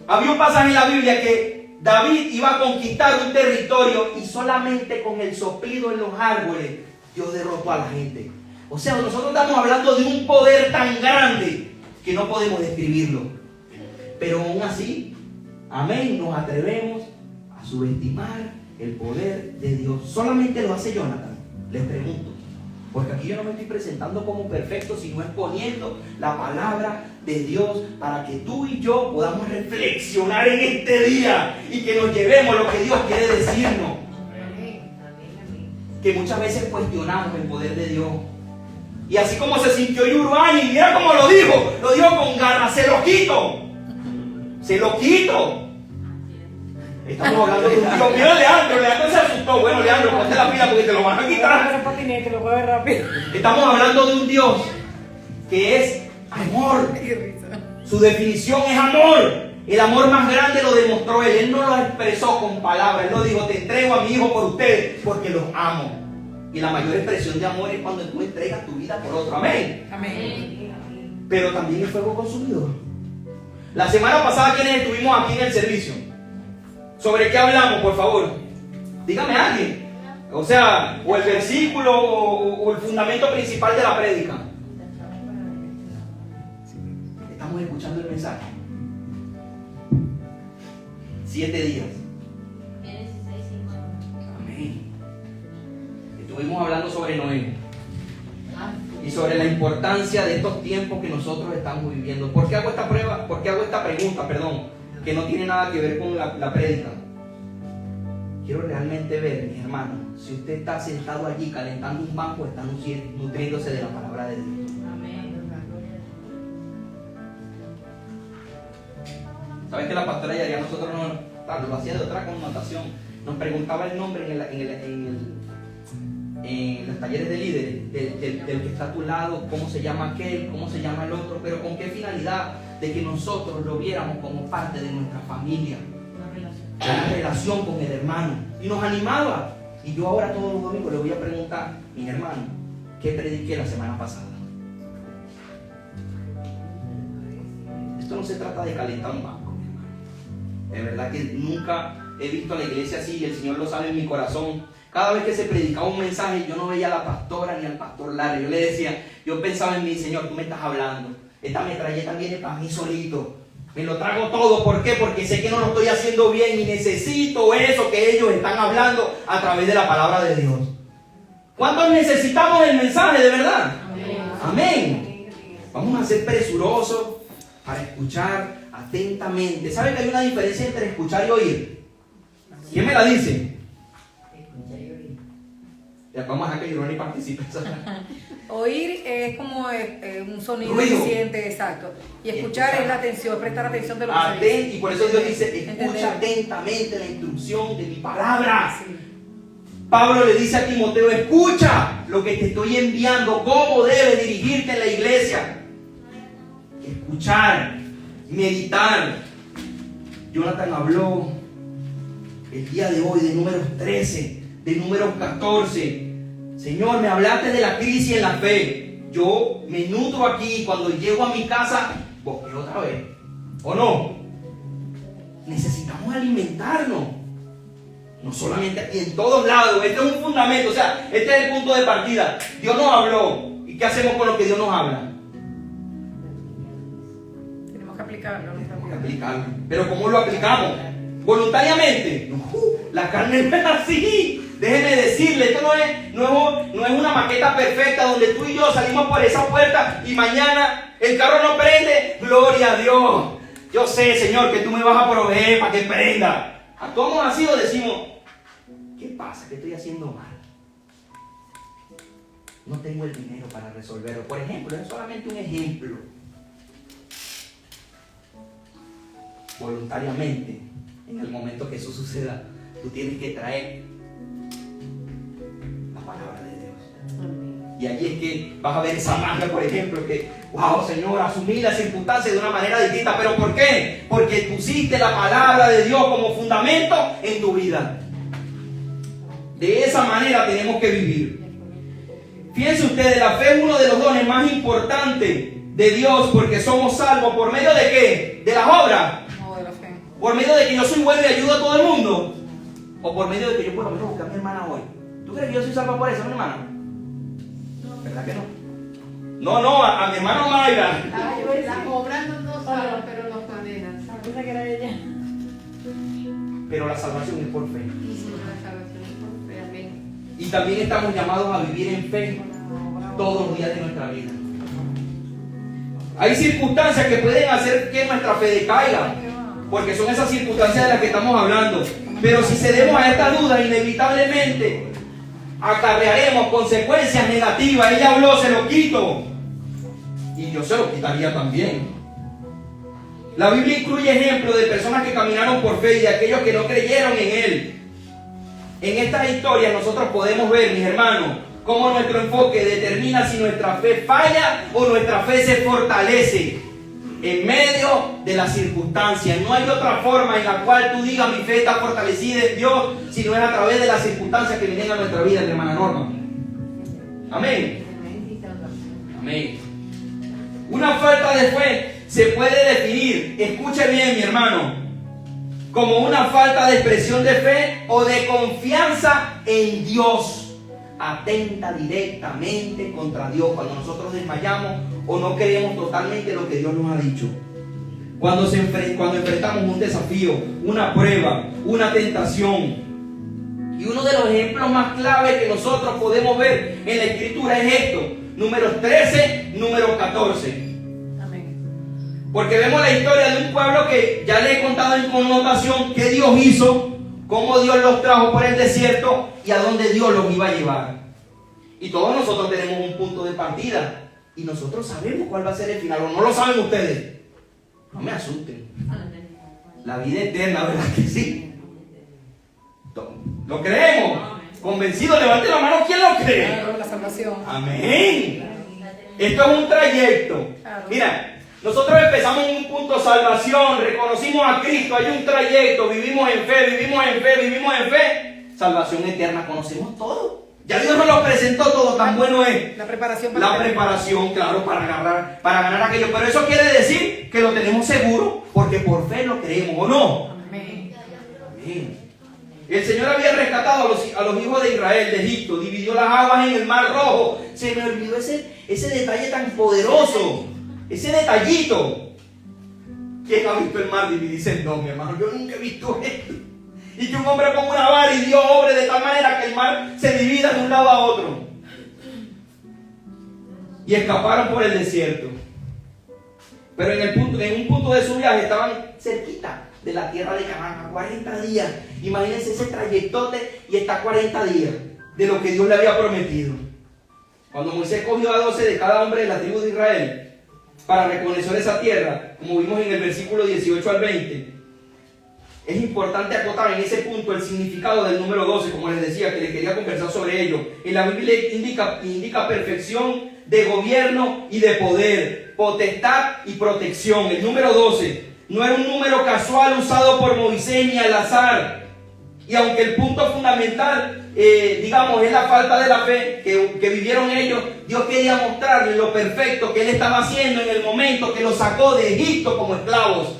Había un pasaje en la Biblia que David iba a conquistar un territorio y solamente con el soplido en los árboles Dios derrotó a la gente. O sea, nosotros estamos hablando de un poder tan grande que no podemos describirlo. Pero aún así, amén, nos atrevemos a subestimar el poder de Dios. Solamente lo hace Jonathan, les pregunto. Porque aquí yo no me estoy presentando como perfecto, sino exponiendo la palabra de Dios para que tú y yo podamos reflexionar en este día y que nos llevemos lo que Dios quiere decirnos. Que muchas veces cuestionamos el poder de Dios. Y así como se sintió Yurubani, mira cómo lo dijo con ganas, se lo quito. Se lo quito. Estamos hablando de un Dios. Mira Leandro se asustó. Bueno, Leandro, ponte la pila porque te lo van a quitar. Lo mueve rápido. Estamos hablando de un Dios que es amor. Su definición es amor. El amor más grande lo demostró Él. Él no lo expresó con palabras. Él no dijo, te entrego a mi hijo por ustedes porque los amo. Y la mayor expresión de amor es cuando tú entregas tu vida por otro. Amén. Amén. Pero también el fuego consumidor. La semana pasada, ¿quiénes estuvimos aquí en el servicio? ¿Sobre qué hablamos, por favor? Dígame a alguien. O sea, o el versículo o el fundamento principal de la prédica. Estamos escuchando el mensaje. 7 días. Amén. Estuvimos hablando sobre Noé y sobre la importancia de estos tiempos que nosotros estamos viviendo. ¿Por qué hago esta prueba? ¿Por qué hago esta pregunta? Que no tiene nada que ver con la prédica. Quiero realmente ver, mis hermanos, si usted está sentado allí calentando un banco, está nutriéndose de la palabra de Dios. ¿Sabes que la pastora Yaria nosotros lo hacía de otra connotación? Nos preguntaba el nombre en los talleres de líderes, del que está a tu lado, cómo se llama aquel, cómo se llama el otro, pero con qué finalidad, de que nosotros lo viéramos como parte de nuestra familia, una relación con el hermano, y nos animaba. Y yo ahora todos los domingos le voy a preguntar, mi hermano, ¿qué prediqué la semana pasada? Esto no se trata de calentar un banco, mi hermano. De verdad que nunca he visto a la iglesia así, y el Señor lo sabe en mi corazón. Cada vez que se predicaba un mensaje, yo no veía a la pastora ni al pastor Larry. Yo le decía, yo pensaba en mí, Señor, tú me estás hablando. Esta metralleta viene para mí solito. Me lo trago todo. ¿Por qué? Porque sé que no lo estoy haciendo bien y necesito eso que ellos están hablando a través de la palabra de Dios. ¿Cuántos necesitamos el mensaje de verdad? Amén. Vamos a ser presurosos para escuchar atentamente. ¿Saben que hay una diferencia entre escuchar y oír? ¿Quién me la dice? Ya vamos a dejar que Ironi participe. Oír es como un sonido Ruido. eficiente, exacto. Y escuchar es la atención, prestar atención de lo que se dice. Y por eso Dios dice, escucha Entender. atentamente la instrucción de mi palabra. Sí. Pablo le dice a Timoteo, escucha lo que te estoy enviando, cómo debes dirigirte en la iglesia. Escuchar, meditar. Jonathan habló el día de hoy de Números 13, de Números 14. Señor, me hablaste de la crisis en la fe. Yo me nutro aquí, cuando llego a mi casa, bosqueo otra vez. ¿O no? Necesitamos alimentarnos. No solamente aquí, en todos lados. Este es un fundamento, o sea, este es el punto de partida. Dios nos habló. ¿Y qué hacemos con lo que Dios nos habla? Tenemos que aplicarlo. Tenemos que aplicarlo. Pero ¿cómo lo aplicamos? ¿Voluntariamente? No, la carne no es así. Déjeme decirle, esto no es una maqueta perfecta donde tú y yo salimos por esa puerta y mañana el carro no prende. Gloria a Dios. Yo sé, Señor, que tú me vas a proveer para que prenda. Actuamos así o decimos, ¿qué pasa? ¿Qué estoy haciendo mal? No tengo el dinero para resolverlo. Por ejemplo, es solamente un ejemplo. Voluntariamente, en el momento que eso suceda, tú tienes que traer la palabra de Dios. Y allí es que vas a ver esa magia, por ejemplo, que, wow, Señor, asumí las circunstancias de una manera distinta. ¿Pero por qué? Porque pusiste la palabra de Dios como fundamento en tu vida. De esa manera tenemos que vivir. Fíjense ustedes, la fe es uno de los dones más importantes de Dios, porque somos salvos por medio de ¿qué? De las obras. No, de la fe. Por medio de que yo soy bueno y ayudo a todo el mundo. O por medio de que yo puedo buscar a mi hermana hoy. ¿Tú crees que yo soy salvo por eso, mi hermana? ¿Verdad que no? No, a mi hermano Mayra. Las obras no nos salvan, pero nos condenan. Pensé que era ella. Pero la salvación es por fe. Y si la salvación es por fe, amén. Y también estamos llamados a vivir en fe todos los días de nuestra vida. Hay circunstancias que pueden hacer que nuestra fe decaiga, porque son esas circunstancias de las que estamos hablando. Pero si cedemos a esta duda, inevitablemente acarrearemos consecuencias negativas. Ella habló, se lo quito. Y yo se lo quitaría también. La Biblia incluye ejemplos de personas que caminaron por fe y de aquellos que no creyeron en Él. En estas historias nosotros podemos ver, mis hermanos, cómo nuestro enfoque determina si nuestra fe falla o nuestra fe se fortalece en medio de las circunstancias. No hay otra forma en la cual tú digas mi fe está fortalecida en Dios, si no es a través de las circunstancias que vienen a nuestra vida, mi hermana Norma. Amén. Amén. Una falta de fe se puede definir, escuche bien mi hermano, como una falta de expresión de fe o de confianza en Dios. Atenta directamente contra Dios cuando nosotros desmayamos o no creemos totalmente lo que Dios nos ha dicho. Cuando enfrentamos un desafío, una prueba, una tentación. Y uno de los ejemplos más claves que nosotros podemos ver en la Escritura es esto. Números 13, número 14. Amén. Porque vemos la historia de un pueblo que ya le he contado en connotación qué Dios hizo, cómo Dios los trajo por el desierto y a dónde Dios los iba a llevar. Y todos nosotros tenemos un punto de partida y nosotros sabemos cuál va a ser el final. ¿O no lo saben ustedes? No me asusten. La vida eterna, ¿verdad que sí? ¿Lo creemos? Convencido, levante la mano. ¿Quién lo cree? Claro, la salvación. Amén. Esto es un trayecto. Mira, nosotros empezamos en un punto, salvación, reconocimos a Cristo, hay un trayecto, vivimos en fe, vivimos en fe, vivimos en fe. Salvación eterna, conocemos todo. Ya Dios nos lo presentó todo, tan bueno es. La preparación. La preparación, claro, para ganar aquello. Pero eso quiere decir que lo tenemos seguro, porque por fe lo creemos, ¿o no? Amén. Amén. El Señor había rescatado a los hijos de Israel de Egipto, dividió las aguas en el Mar Rojo. Se me olvidó ese detalle tan poderoso, ese detallito. ¿Quién ha visto el mar dividirse en dos, mi hermano? Yo nunca he visto esto. Y que un hombre ponga una vara y Dios obre de tal manera que el mar se divida de un lado a otro. Y escaparon por el desierto. Pero en un punto de su viaje estaban cerquita de la tierra de Canaán, a 40 días. Imagínense ese trayectote y está 40 días de lo que Dios le había prometido. Cuando Moisés cogió a 12 de cada hombre de la tribu de Israel para reconocer esa tierra, como vimos en el versículo 18 al 20, es importante acotar en ese punto el significado del número 12, como les decía, que les quería conversar sobre ello. En la Biblia indica perfección de gobierno y de poder, potestad y protección. El número 12 no era un número casual usado por Moisés ni al azar. Y aunque el punto fundamental, digamos, es la falta de la fe que vivieron ellos, Dios quería mostrarles lo perfecto que Él estaba haciendo en el momento que los sacó de Egipto como esclavos.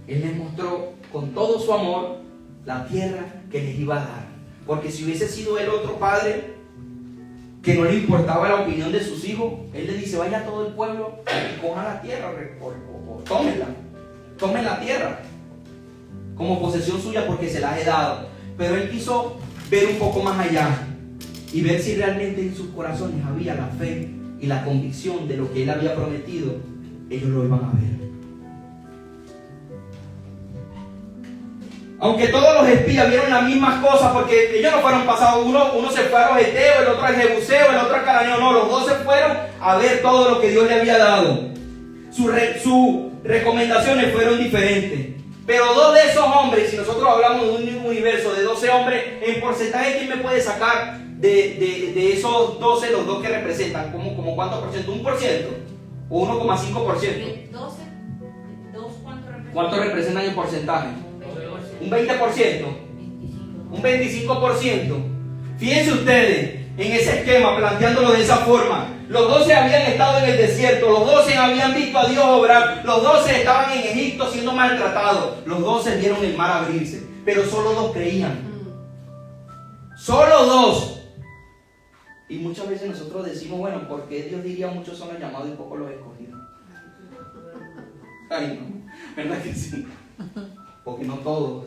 Él les mostró con todo su amor la tierra que les iba a dar. Porque si hubiese sido el otro padre que no le importaba la opinión de sus hijos, Él le dice, vaya a todo el pueblo y cojan la tierra, tómenla, tomen la tierra como posesión suya porque se las he dado. Pero Él quiso ver un poco más allá y ver si realmente en sus corazones había la fe y la convicción de lo que Él había prometido. Ellos lo iban a ver. Aunque todos los espías vieron las mismas cosas, porque ellos no fueron pasados, uno se fue a los heteos, el otro al jebuseo, el otro al cananeo, no, los dos se fueron a ver todo lo que Dios le había dado. Sus recomendaciones fueron diferentes. Pero dos de esos hombres, si nosotros hablamos de un universo de 12 hombres, en porcentaje, ¿quién me puede sacar de esos 12 los dos que representan? ¿Como cuánto por ciento? ¿1%? ¿O 1,5%? 12, ¿Cuánto representan en porcentaje? Un 20%, un 25%. Fíjense ustedes en ese esquema, planteándolo de esa forma. Los 12 habían estado en el desierto, los 12 habían visto a Dios obrar, los 12 estaban en Egipto siendo maltratados, los 12 vieron el mar abrirse, pero solo 2 creían. Solo 2. Y muchas veces nosotros decimos, bueno, ¿por qué Dios diría muchos son los llamados y pocos los escogidos? Ay, no, ¿verdad que sí? Porque no todos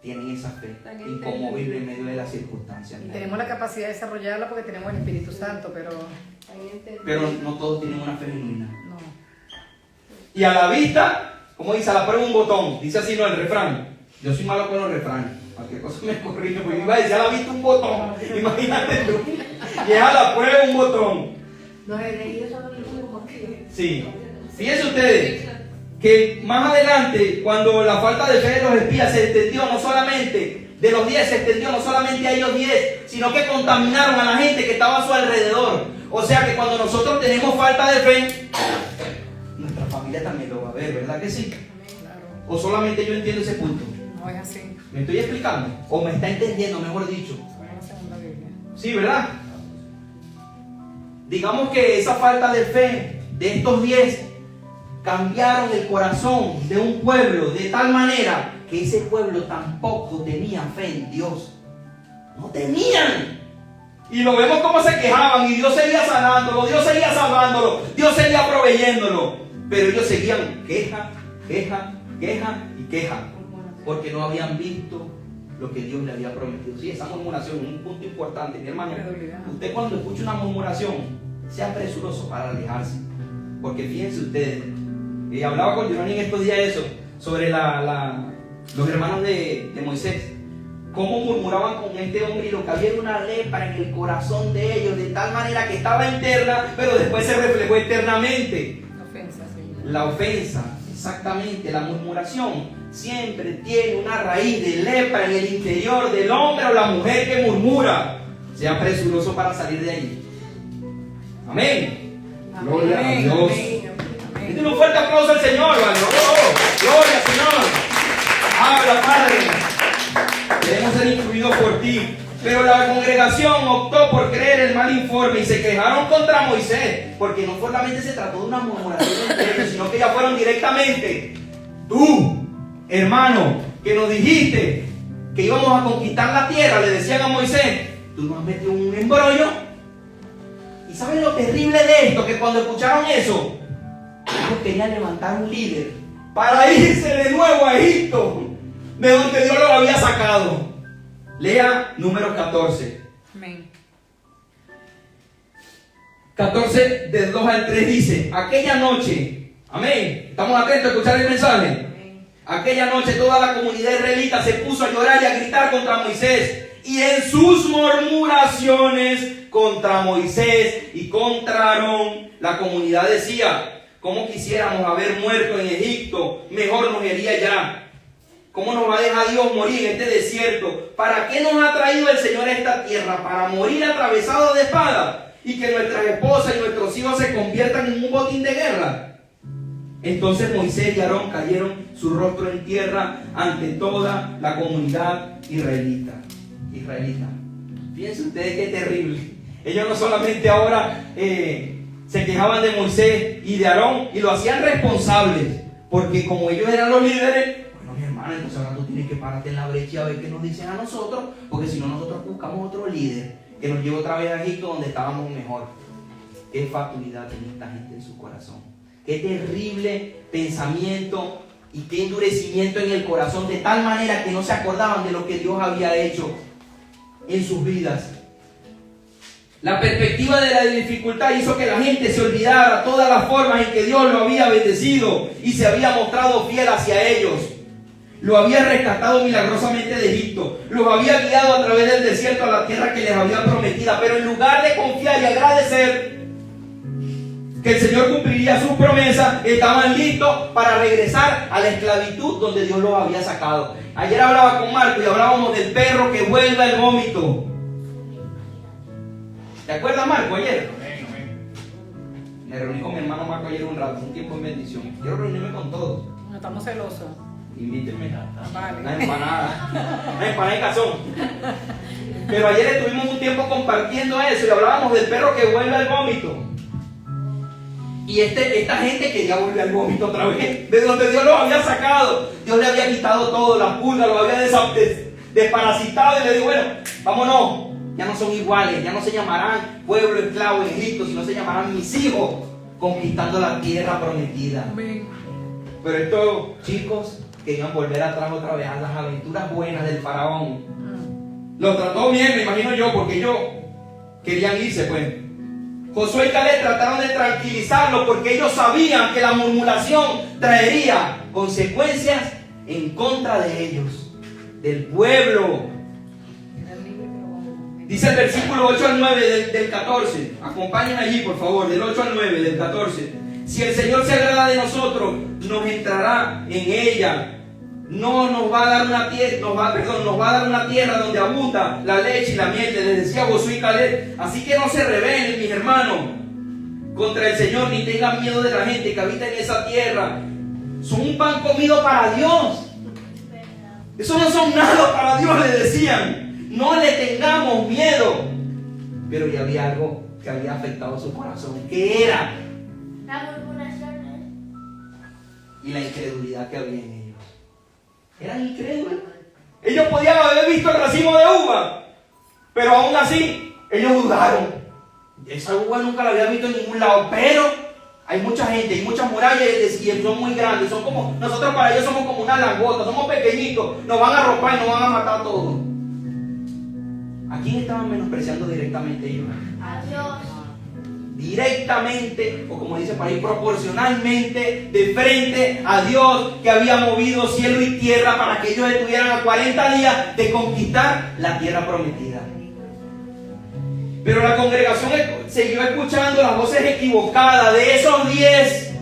tienen esa fe inconmovible en medio de las circunstancias. Y tenemos la capacidad de desarrollarla porque tenemos el Espíritu Santo, Pero no todos tienen una fe genuina. no. Y a la vista, como dice, a la prueba un botón. Dice así, no, el refrán. Yo soy malo con los refranes. Cualquier cosa me corrige, porque iba a decir, a la vista un botón. Imagínate tú. Y es a la prueba un botón. Sí. Fíjense ustedes que más adelante, cuando la falta de fe de los espías se extendió no solamente de los 10, se extendió no solamente a ellos 10, sino que contaminaron a la gente que estaba a su alrededor. O sea que cuando nosotros tenemos falta de fe, nuestra familia también lo va a ver, ¿verdad que sí? Claro. ¿O solamente yo entiendo ese punto? No es así. ¿Me estoy explicando? ¿O me está entendiendo, mejor dicho? Somos la segunda Biblia. Sí, ¿verdad? Digamos que esa falta de fe de estos 10 cambiaron el corazón de un pueblo de tal manera que ese pueblo tampoco tenía fe en Dios. No tenían. Y lo vemos como se quejaban y Dios seguía sanándolo, Dios seguía salvándolo, Dios seguía proveyéndolo. Pero ellos seguían queja y queja, porque no habían visto lo que Dios le había prometido. Sí, esa murmuración es un punto importante, mi hermano. Usted cuando escucha una murmuración, sea presuroso para alejarse. Porque fíjense ustedes, hablaba con Giovanni en estos días eso, sobre los hermanos de Moisés, cómo murmuraban con este hombre y lo que había era una lepra en el corazón de ellos, de tal manera que estaba interna, pero después se reflejó eternamente. La ofensa, sí. La ofensa, exactamente, la murmuración siempre tiene una raíz de lepra en el interior del hombre o la mujer que murmura. Sea presuroso para salir de allí. Amén. Gloria a Dios. Denle un fuerte aplauso al Señor, hermano. Gloria al Señor. Habla, Padre. Queremos ser instruidos por ti. Pero la congregación optó por creer el mal informe y se quejaron contra Moisés, porque no solamente se trató de una murmuración entre ellos, sino que ya fueron directamente. Tú, hermano, que nos dijiste que íbamos a conquistar la tierra, le decían a Moisés, tú nos has metido en un embrollo. ¿Y saben lo terrible de esto? Que cuando escucharon eso, ellos querían levantar un líder para irse de nuevo a Egipto, de donde Dios los había sacado. Lea número 14. Amén. 14 del 2 al 3 dice, aquella noche, amén, estamos atentos a escuchar el mensaje. Amén. Aquella noche toda la comunidad israelita se puso a llorar y a gritar contra Moisés, y en sus murmuraciones contra Moisés y contra Aarón, la comunidad decía, ¿cómo quisiéramos haber muerto en Egipto? Mejor nos iría ya. ¿Cómo nos va a dejar Dios morir en este desierto? ¿Para qué nos ha traído el Señor a esta tierra? ¿Para morir atravesados de espada? ¿Y que nuestras esposas y nuestros hijos se conviertan en un botín de guerra? Entonces Moisés y Aarón cayeron su rostro en tierra ante toda la comunidad israelita. Fíjense ustedes qué terrible. Ellos no solamente ahora se quejaban de Moisés y de Aarón y lo hacían responsables, porque como ellos eran los líderes, bueno, mi hermano, entonces ahora tú tienes que pararte en la brecha y a ver qué nos dicen a nosotros, porque si no nosotros buscamos otro líder que nos lleve otra vez a Egipto donde estábamos mejor. Qué fatuidad tiene esta gente en su corazón. Qué terrible pensamiento y qué endurecimiento en el corazón, de tal manera que no se acordaban de lo que Dios había hecho en sus vidas. La perspectiva de la dificultad hizo que la gente se olvidara todas las formas en que Dios lo había bendecido y se había mostrado fiel hacia ellos. Lo había rescatado milagrosamente de Egipto, los había guiado a través del desierto a la tierra que les había prometida, pero en lugar de confiar y agradecer que el Señor cumpliría sus promesas, estaban listos para regresar a la esclavitud donde Dios los había sacado. Ayer hablaba con Marco y hablábamos del perro que vuelve al vómito. ¿Te acuerdas, Marco, ayer? Me reuní con mi hermano Marco ayer un rato, un tiempo en bendición. Quiero reunirme con todos. No estamos celosos. Invítenme. Vale. Una empanada. Una empanada de cazón. Pero ayer estuvimos un tiempo compartiendo eso y hablábamos del perro que vuelve al vómito. Y esta gente quería volver al vómito otra vez, de donde Dios los había sacado. Dios le había quitado todo, la pulga, los había desparasitado y le dijo, bueno, vámonos. Ya no son iguales, ya no se llamarán pueblo esclavo en Egipto, sino se llamarán mis hijos, conquistando la tierra prometida. Amén. Pero estos chicos querían volver atrás otra vez a las aventuras buenas del faraón. Los trató bien, me imagino yo, porque ellos querían irse, pues. Josué y Caleb trataron de tranquilizarlos porque ellos sabían que la murmuración traería consecuencias en contra de ellos, del pueblo. Dice el versículo 8 al 9 del 14. Acompáñenme allí, por favor, del 8 al 9 del 14. Si el Señor se agrada de nosotros, nos entrará en ella. Nos va a dar una tierra donde abunda la leche y la miel, les decía Josué y Caleb. Así que no se rebelen, mis hermanos, contra el Señor, ni tengan miedo de la gente que habita en esa tierra. Son un pan comido para Dios. Eso no son nada para Dios, les decían. No le tengamos miedo. Pero ya había algo que había afectado su corazón. ¿Qué era? La murmuración. Y la incredulidad que había en ellos. Eran incrédulos. Ellos podían haber visto el racimo de uva, pero aún así ellos dudaron. Esa uva nunca la había visto en ningún lado. Pero hay mucha gente, hay muchas murallas y son muy grandes. Son como, nosotros para ellos somos como una langota, somos pequeñitos. Nos van a arropar y nos van a matar todos. ¿A quién estaban menospreciando directamente ellos? A Dios. Directamente, o como dice por ahí, proporcionalmente, de frente a Dios, que había movido cielo y tierra para que ellos estuvieran a 40 días de conquistar la tierra prometida. Pero la congregación siguió escuchando las voces equivocadas de esos 10.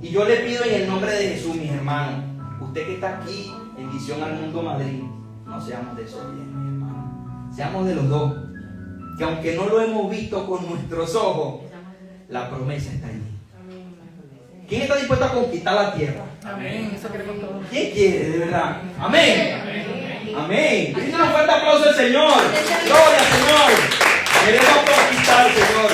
Y yo le pido en el nombre de Jesús, mis hermanos, usted que está aquí en Visión al Mundo Madrid, no seamos de esos 10, mis hermanos. Seamos de los 2, que aunque no lo hemos visto con nuestros ojos, la promesa está allí. ¿Quién está dispuesto a conquistar la tierra? Amén. Eso queremos todos. ¿Quién quiere, de verdad? Amén. Amén. Denle un fuerte aplauso al Señor. Gloria al Señor. Queremos conquistar, Señor.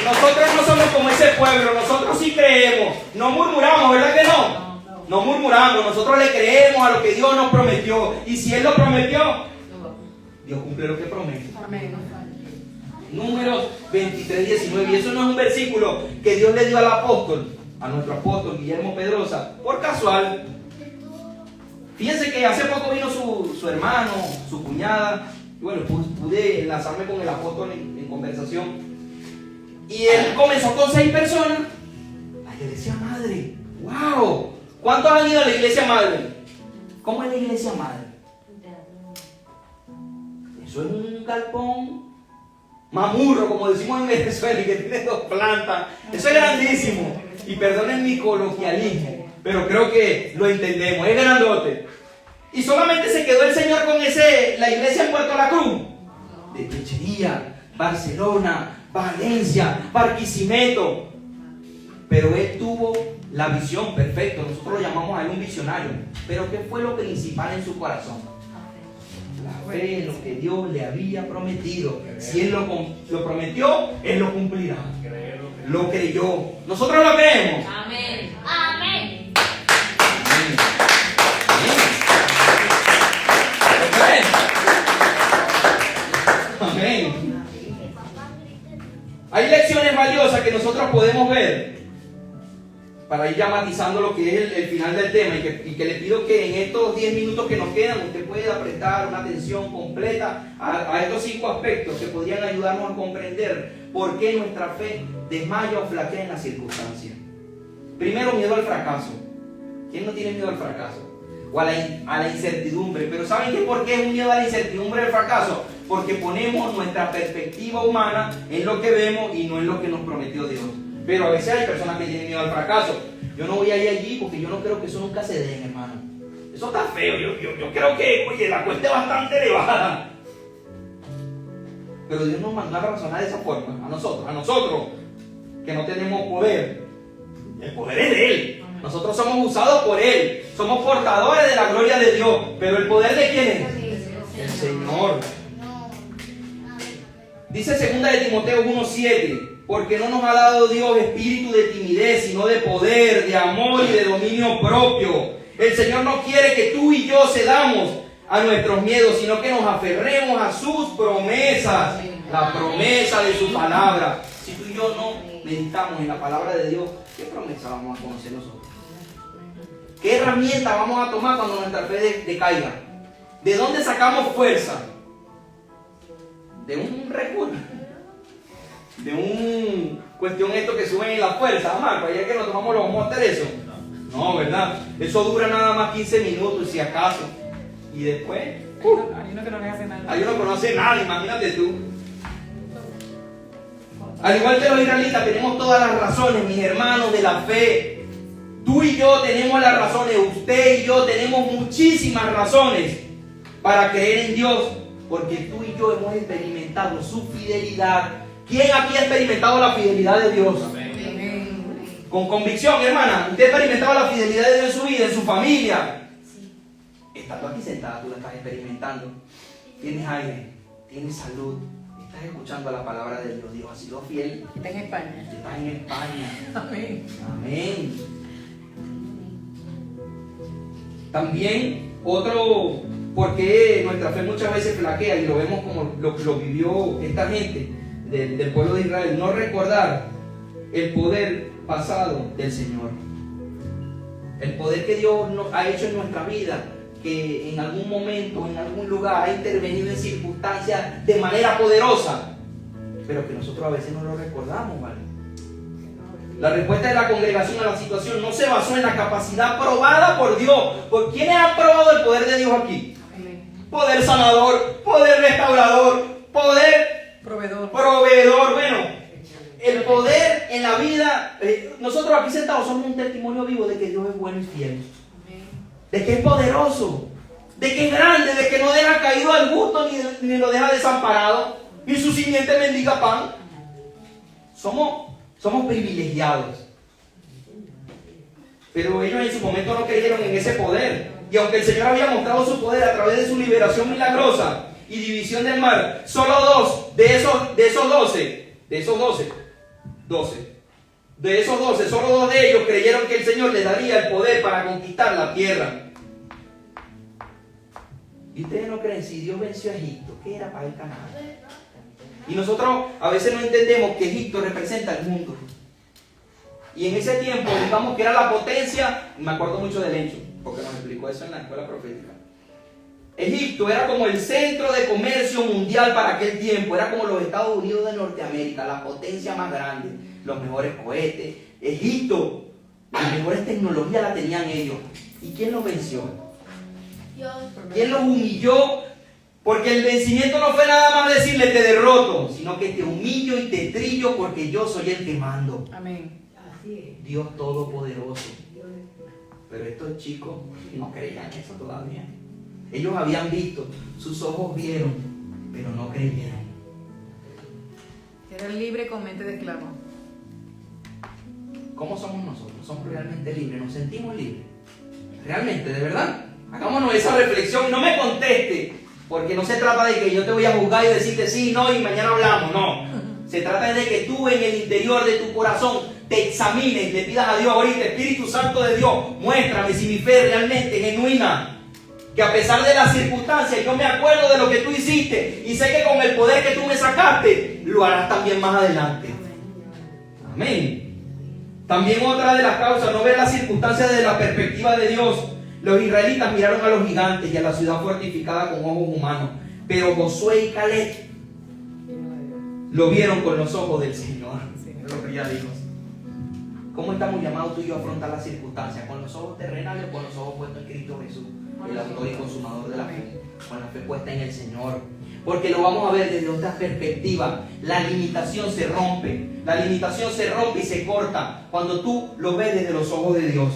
Nosotros no somos como ese pueblo. Nosotros sí creemos. No murmuramos, ¿verdad que no? No murmuramos. Nosotros le creemos a lo que Dios nos prometió. Y si Él lo prometió, Dios cumple lo que promete. Amén. Números 23, 19. Y eso no es un versículo que Dios le dio al apóstol, a nuestro apóstol Guillermo Pedrosa, por casual. Fíjense que hace poco vino su hermano, su cuñada, y bueno, pude enlazarme con el apóstol en conversación. Y él comenzó con 6 personas. La iglesia madre. ¡Wow! ¿Cuántos han ido a la iglesia madre? ¿Cómo es la iglesia madre? Eso es un galpón mamurro, como decimos en Venezuela, que tiene 2 plantas. Eso es grandísimo. Y perdonen mi coloquialismo, pero creo que lo entendemos. Es grandote. Y solamente se quedó el Señor con la iglesia en Puerto La Cruz. De Pechería, Barcelona, Valencia, Barquisimeto. Pero Él tuvo la visión perfecta. Nosotros lo llamamos a Él un visionario. Pero ¿qué fue lo principal en su corazón? La fe en lo que Dios le había prometido. Si Él lo prometió, Él lo cumplirá. Lo creyó. Nosotros lo creemos. Amén. Amén. Amén. Hay lecciones valiosas que nosotros podemos ver para ir ya matizando lo que es el final del tema y que le pido que en estos 10 minutos que nos quedan usted pueda prestar una atención completa a estos 5 aspectos que podrían ayudarnos a comprender por qué nuestra fe desmaya o flaquea en las circunstancias. Primero, miedo al fracaso. ¿Quién no tiene miedo al fracaso? O a la incertidumbre. Pero ¿saben qué? ¿Por qué es un miedo a la incertidumbre del fracaso? Porque ponemos nuestra perspectiva humana en lo que vemos y no en lo que nos prometió Dios. Pero a veces hay personas que tienen miedo al fracaso. Yo no voy a ir allí porque yo no creo que eso nunca se dé, hermano. Eso está feo. Yo creo que, oye, la cuesta es bastante elevada. Pero Dios nos mandó a razonar de esa forma. A nosotros, que no tenemos poder. El poder es de Él. Nosotros somos usados por Él. Somos portadores de la gloria de Dios. Pero el poder de quién es? El Señor. Dice 2 de Timoteo 1:7, porque no nos ha dado Dios espíritu de timidez, sino de poder, de amor y de dominio propio. El Señor no quiere que tú y yo cedamos a nuestros miedos, sino que nos aferremos a sus promesas, la promesa de su palabra. Si tú y yo no meditamos en la palabra de Dios, ¿qué promesa vamos a conocer nosotros? ¿Qué herramienta vamos a tomar cuando nuestra fe decaiga? ¿De dónde sacamos fuerza? De un recurso, de un cuestión esto que suben en la fuerza, Marco, ayer que nos tomamos los vamos a hacer eso. No, ¿verdad? Eso dura nada más 15 minutos si acaso. Y después, Hay uno que no le hace nada. hay uno que no hace nada, imagínate tú. Al igual que los israelitas, tenemos todas las razones, mis hermanos, de la fe. Tú y yo tenemos las razones, usted y yo tenemos muchísimas razones para creer en Dios, porque tú y yo hemos experimentado su fidelidad. ¿Quién aquí ha experimentado la fidelidad de Dios? Amén. Con convicción, hermana. Usted ha experimentado la fidelidad de Dios en su vida, en su familia. Estando aquí sentada, tú la estás experimentando. Tienes aire, tienes salud, estás escuchando la palabra de Dios. Dios ha sido fiel. Está en España. Estás en España. Amén. Amén. También otro, porque nuestra fe muchas veces flaquea, y lo vemos como lo vivió esta gente del pueblo de Israel, no recordar el poder pasado del Señor, el poder que Dios ha hecho en nuestra vida, que en algún momento, en algún lugar ha intervenido en circunstancias de manera poderosa, pero que nosotros a veces no lo recordamos, ¿vale? La respuesta de la congregación a la situación no se basó en la capacidad probada por Dios. ¿Por quiénes han probado el poder de Dios aquí? Poder sanador, poder restaurador, poder proveedor. Bueno, el poder en la vida, nosotros aquí sentados somos un testimonio vivo de que Dios es bueno y fiel, de que es poderoso, de que es grande, de que no deja caído al gusto ni lo deja desamparado, y su simiente mendiga pan. Somos privilegiados. Pero ellos en su momento no creyeron en ese poder. Y aunque el Señor había mostrado su poder a través de su liberación milagrosa y división del mar, solo dos de esos 12, solo dos de ellos creyeron que el Señor les daría el poder para conquistar la tierra. ¿Y ustedes no creen? Si Dios venció a Egipto, ¿qué era para el Canaán? Y nosotros a veces no entendemos que Egipto representa el mundo. Y en ese tiempo, digamos que era la potencia, me acuerdo mucho del hecho, porque nos explicó eso en la escuela profética. Egipto era como el centro de comercio mundial para aquel tiempo, era como los Estados Unidos de Norteamérica, la potencia más grande, los mejores cohetes. Egipto, las mejores tecnologías la tenían ellos. ¿Y quién los venció? Dios. ¿Quién los humilló? Porque el vencimiento no fue nada más decirle te derroto, sino que te humillo y te trillo porque yo soy el que mando. Amén. Dios Todopoderoso. Pero estos chicos no creían eso todavía. Ellos habían visto, sus ojos vieron, pero no creyeron. Eres libre con mente de esclavo. ¿Cómo somos nosotros? ¿Somos realmente libres? ¿Nos sentimos libres? ¿Realmente? ¿De verdad? Hagámonos esa reflexión y no me conteste. Porque no se trata de que yo te voy a juzgar y decirte sí, no, y mañana hablamos, no. Se trata de que tú en el interior de tu corazón te examines, le pidas a Dios ahorita, Espíritu Santo de Dios, muéstrame si mi fe es realmente genuina. Que a pesar de las circunstancias, yo me acuerdo de lo que tú hiciste y sé que con el poder que tú me sacaste, lo harás también más adelante. Amén. También otra de las causas, no ver las circunstancias desde la perspectiva de Dios. Los israelitas miraron a los gigantes y a la ciudad fortificada con ojos humanos, pero Josué y Caleb lo vieron con los ojos del Señor. Es lo que ya dijo. ¿Cómo estamos llamados tú y yo a afrontar las circunstancias? ¿Con los ojos terrenales o con los ojos puestos en Cristo Jesús, el autor y consumador de la fe? Con la fe puesta en el Señor. Porque lo vamos a ver desde otra perspectiva. La limitación se rompe. La limitación se rompe y se corta cuando tú lo ves desde los ojos de Dios.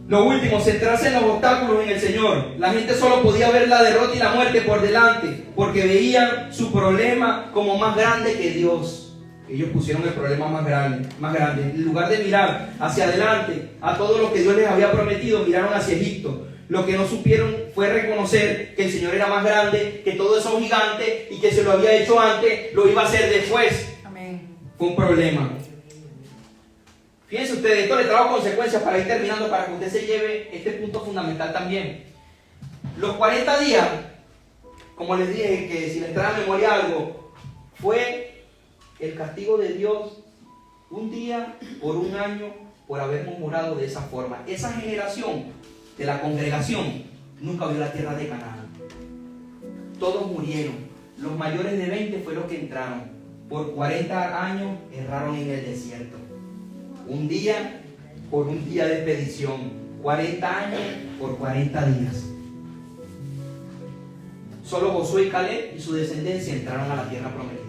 Lo último, centrarse en los obstáculos en el Señor. La gente solo podía ver la derrota y la muerte por delante, porque veían su problema como más grande que Dios. Ellos pusieron el problema más grande. En lugar de mirar hacia adelante a todo lo que Dios les había prometido, miraron hacia Egipto. Lo que no supieron fue reconocer que el Señor era más grande, que todo eso gigante y que se lo había hecho antes, lo iba a hacer después. Amén. Fue un problema. Fíjense ustedes, esto le trajo consecuencias para ir terminando, para que usted se lleve este punto fundamental también. Los 40 días, como les dije, que si les trae a memoria algo, fue el castigo de Dios un día por un año por haber murmurado de esa forma. Esa generación de la congregación nunca vio la tierra de Canaán. Todos murieron. Los mayores de 20 fueron los que entraron. Por 40 años erraron en el desierto. Un día por un día de expedición. 40 años por 40 días. Solo Josué y Caleb y su descendencia entraron a la tierra prometida.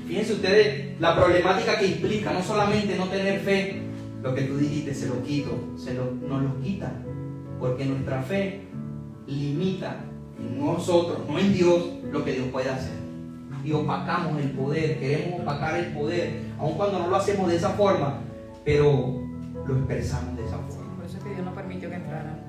Fíjense ustedes la problemática que implica no solamente no tener fe, lo que tú dijiste, se lo quito, nos lo quita, porque nuestra fe limita en nosotros, no en Dios, lo que Dios puede hacer. Y opacamos el poder, queremos opacar el poder, aun cuando no lo hacemos de esa forma, pero lo expresamos de esa forma. Por eso es que Dios no permitió que entraran.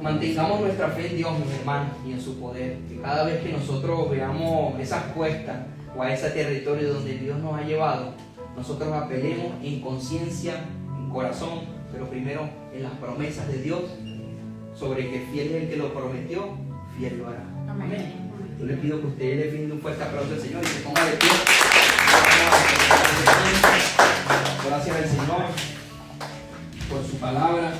Mantengamos nuestra fe en Dios, mis hermanos, y en su poder. Que cada vez que nosotros veamos esas cuestas o a ese territorio donde Dios nos ha llevado, nosotros apelemos en conciencia, en corazón, pero primero en las promesas de Dios, sobre que fiel es el que lo prometió, fiel lo hará. Amén. Yo le pido que usted le brinde un fuerte aplauso al Señor y se ponga de pie. Gracias al Señor por su palabra.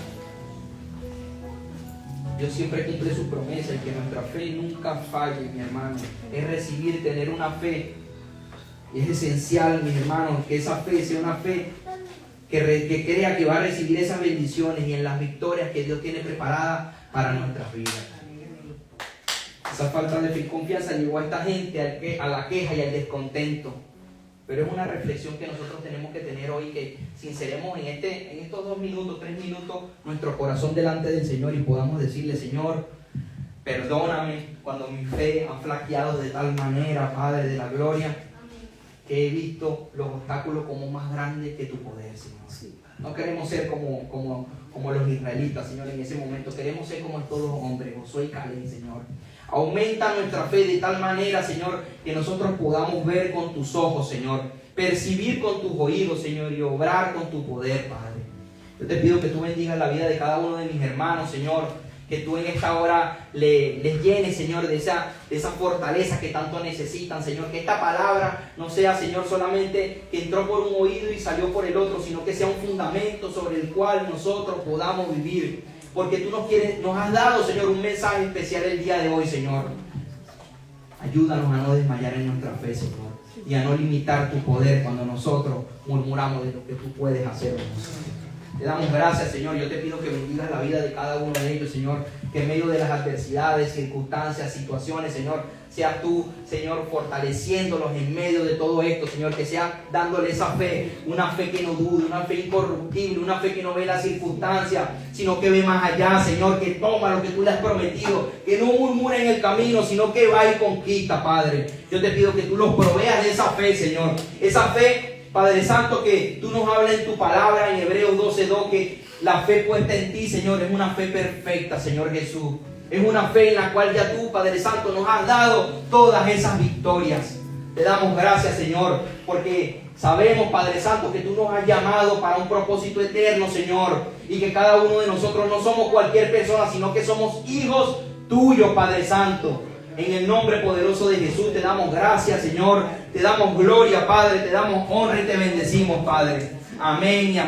Dios siempre cumple su promesa y que nuestra fe nunca falle, mi hermano. Es recibir, tener una fe. Y es esencial, mis hermanos, que esa fe sea una fe que crea que va a recibir esas bendiciones y en las victorias que Dios tiene preparadas para nuestras vidas. Esa falta de fe y confianza llevó a esta gente a la queja y al descontento. Pero es una reflexión que nosotros tenemos que tener hoy, que sinceremos en estos 2 minutos, 3 minutos, nuestro corazón delante del Señor y podamos decirle: Señor, perdóname cuando mi fe ha flaqueado de tal manera, Padre de la gloria, que he visto los obstáculos como más grandes que tu poder, Señor. No queremos ser como los israelitas, Señor, en ese momento. Queremos ser como estos dos hombres, Josué y Caleb, Señor. Aumenta nuestra fe de tal manera, Señor, que nosotros podamos ver con tus ojos, Señor, percibir con tus oídos, Señor, y obrar con tu poder, Padre. Yo te pido que tú bendigas la vida de cada uno de mis hermanos, Señor, que tú en esta hora les llenes, Señor, de esa fortaleza que tanto necesitan, Señor. Que esta palabra no sea, Señor, solamente que entró por un oído y salió por el otro, sino que sea un fundamento sobre el cual nosotros podamos vivir. Porque tú nos has dado, Señor, un mensaje especial el día de hoy, Señor. Ayúdanos a no desmayar en nuestra fe, Señor, y a no limitar tu poder cuando nosotros murmuramos de lo que tú puedes hacer. Te damos gracias, Señor. Yo te pido que bendigas la vida de cada uno de ellos, Señor. Que en medio de las adversidades, circunstancias, situaciones, Señor, seas tú, Señor, fortaleciéndolos en medio de todo esto, Señor. Que sea dándole esa fe, una fe que no dude, una fe incorruptible, una fe que no ve las circunstancias, sino que ve más allá, Señor. Que toma lo que tú le has prometido, que no murmura en el camino, sino que va y conquista, Padre. Yo te pido que tú los proveas de esa fe, Señor. Esa fe, Padre Santo, que tú nos hablas en tu palabra en Hebreos 12:2, que la fe puesta en ti, Señor, es una fe perfecta, Señor Jesús. Es una fe en la cual ya tú, Padre Santo, nos has dado todas esas victorias. Te damos gracias, Señor, porque sabemos, Padre Santo, que tú nos has llamado para un propósito eterno, Señor, y que cada uno de nosotros no somos cualquier persona, sino que somos hijos tuyos, Padre Santo. En el nombre poderoso de Jesús te damos gracias, Señor. Te damos gloria, Padre. Te damos honra y te bendecimos, Padre. Amén y amén.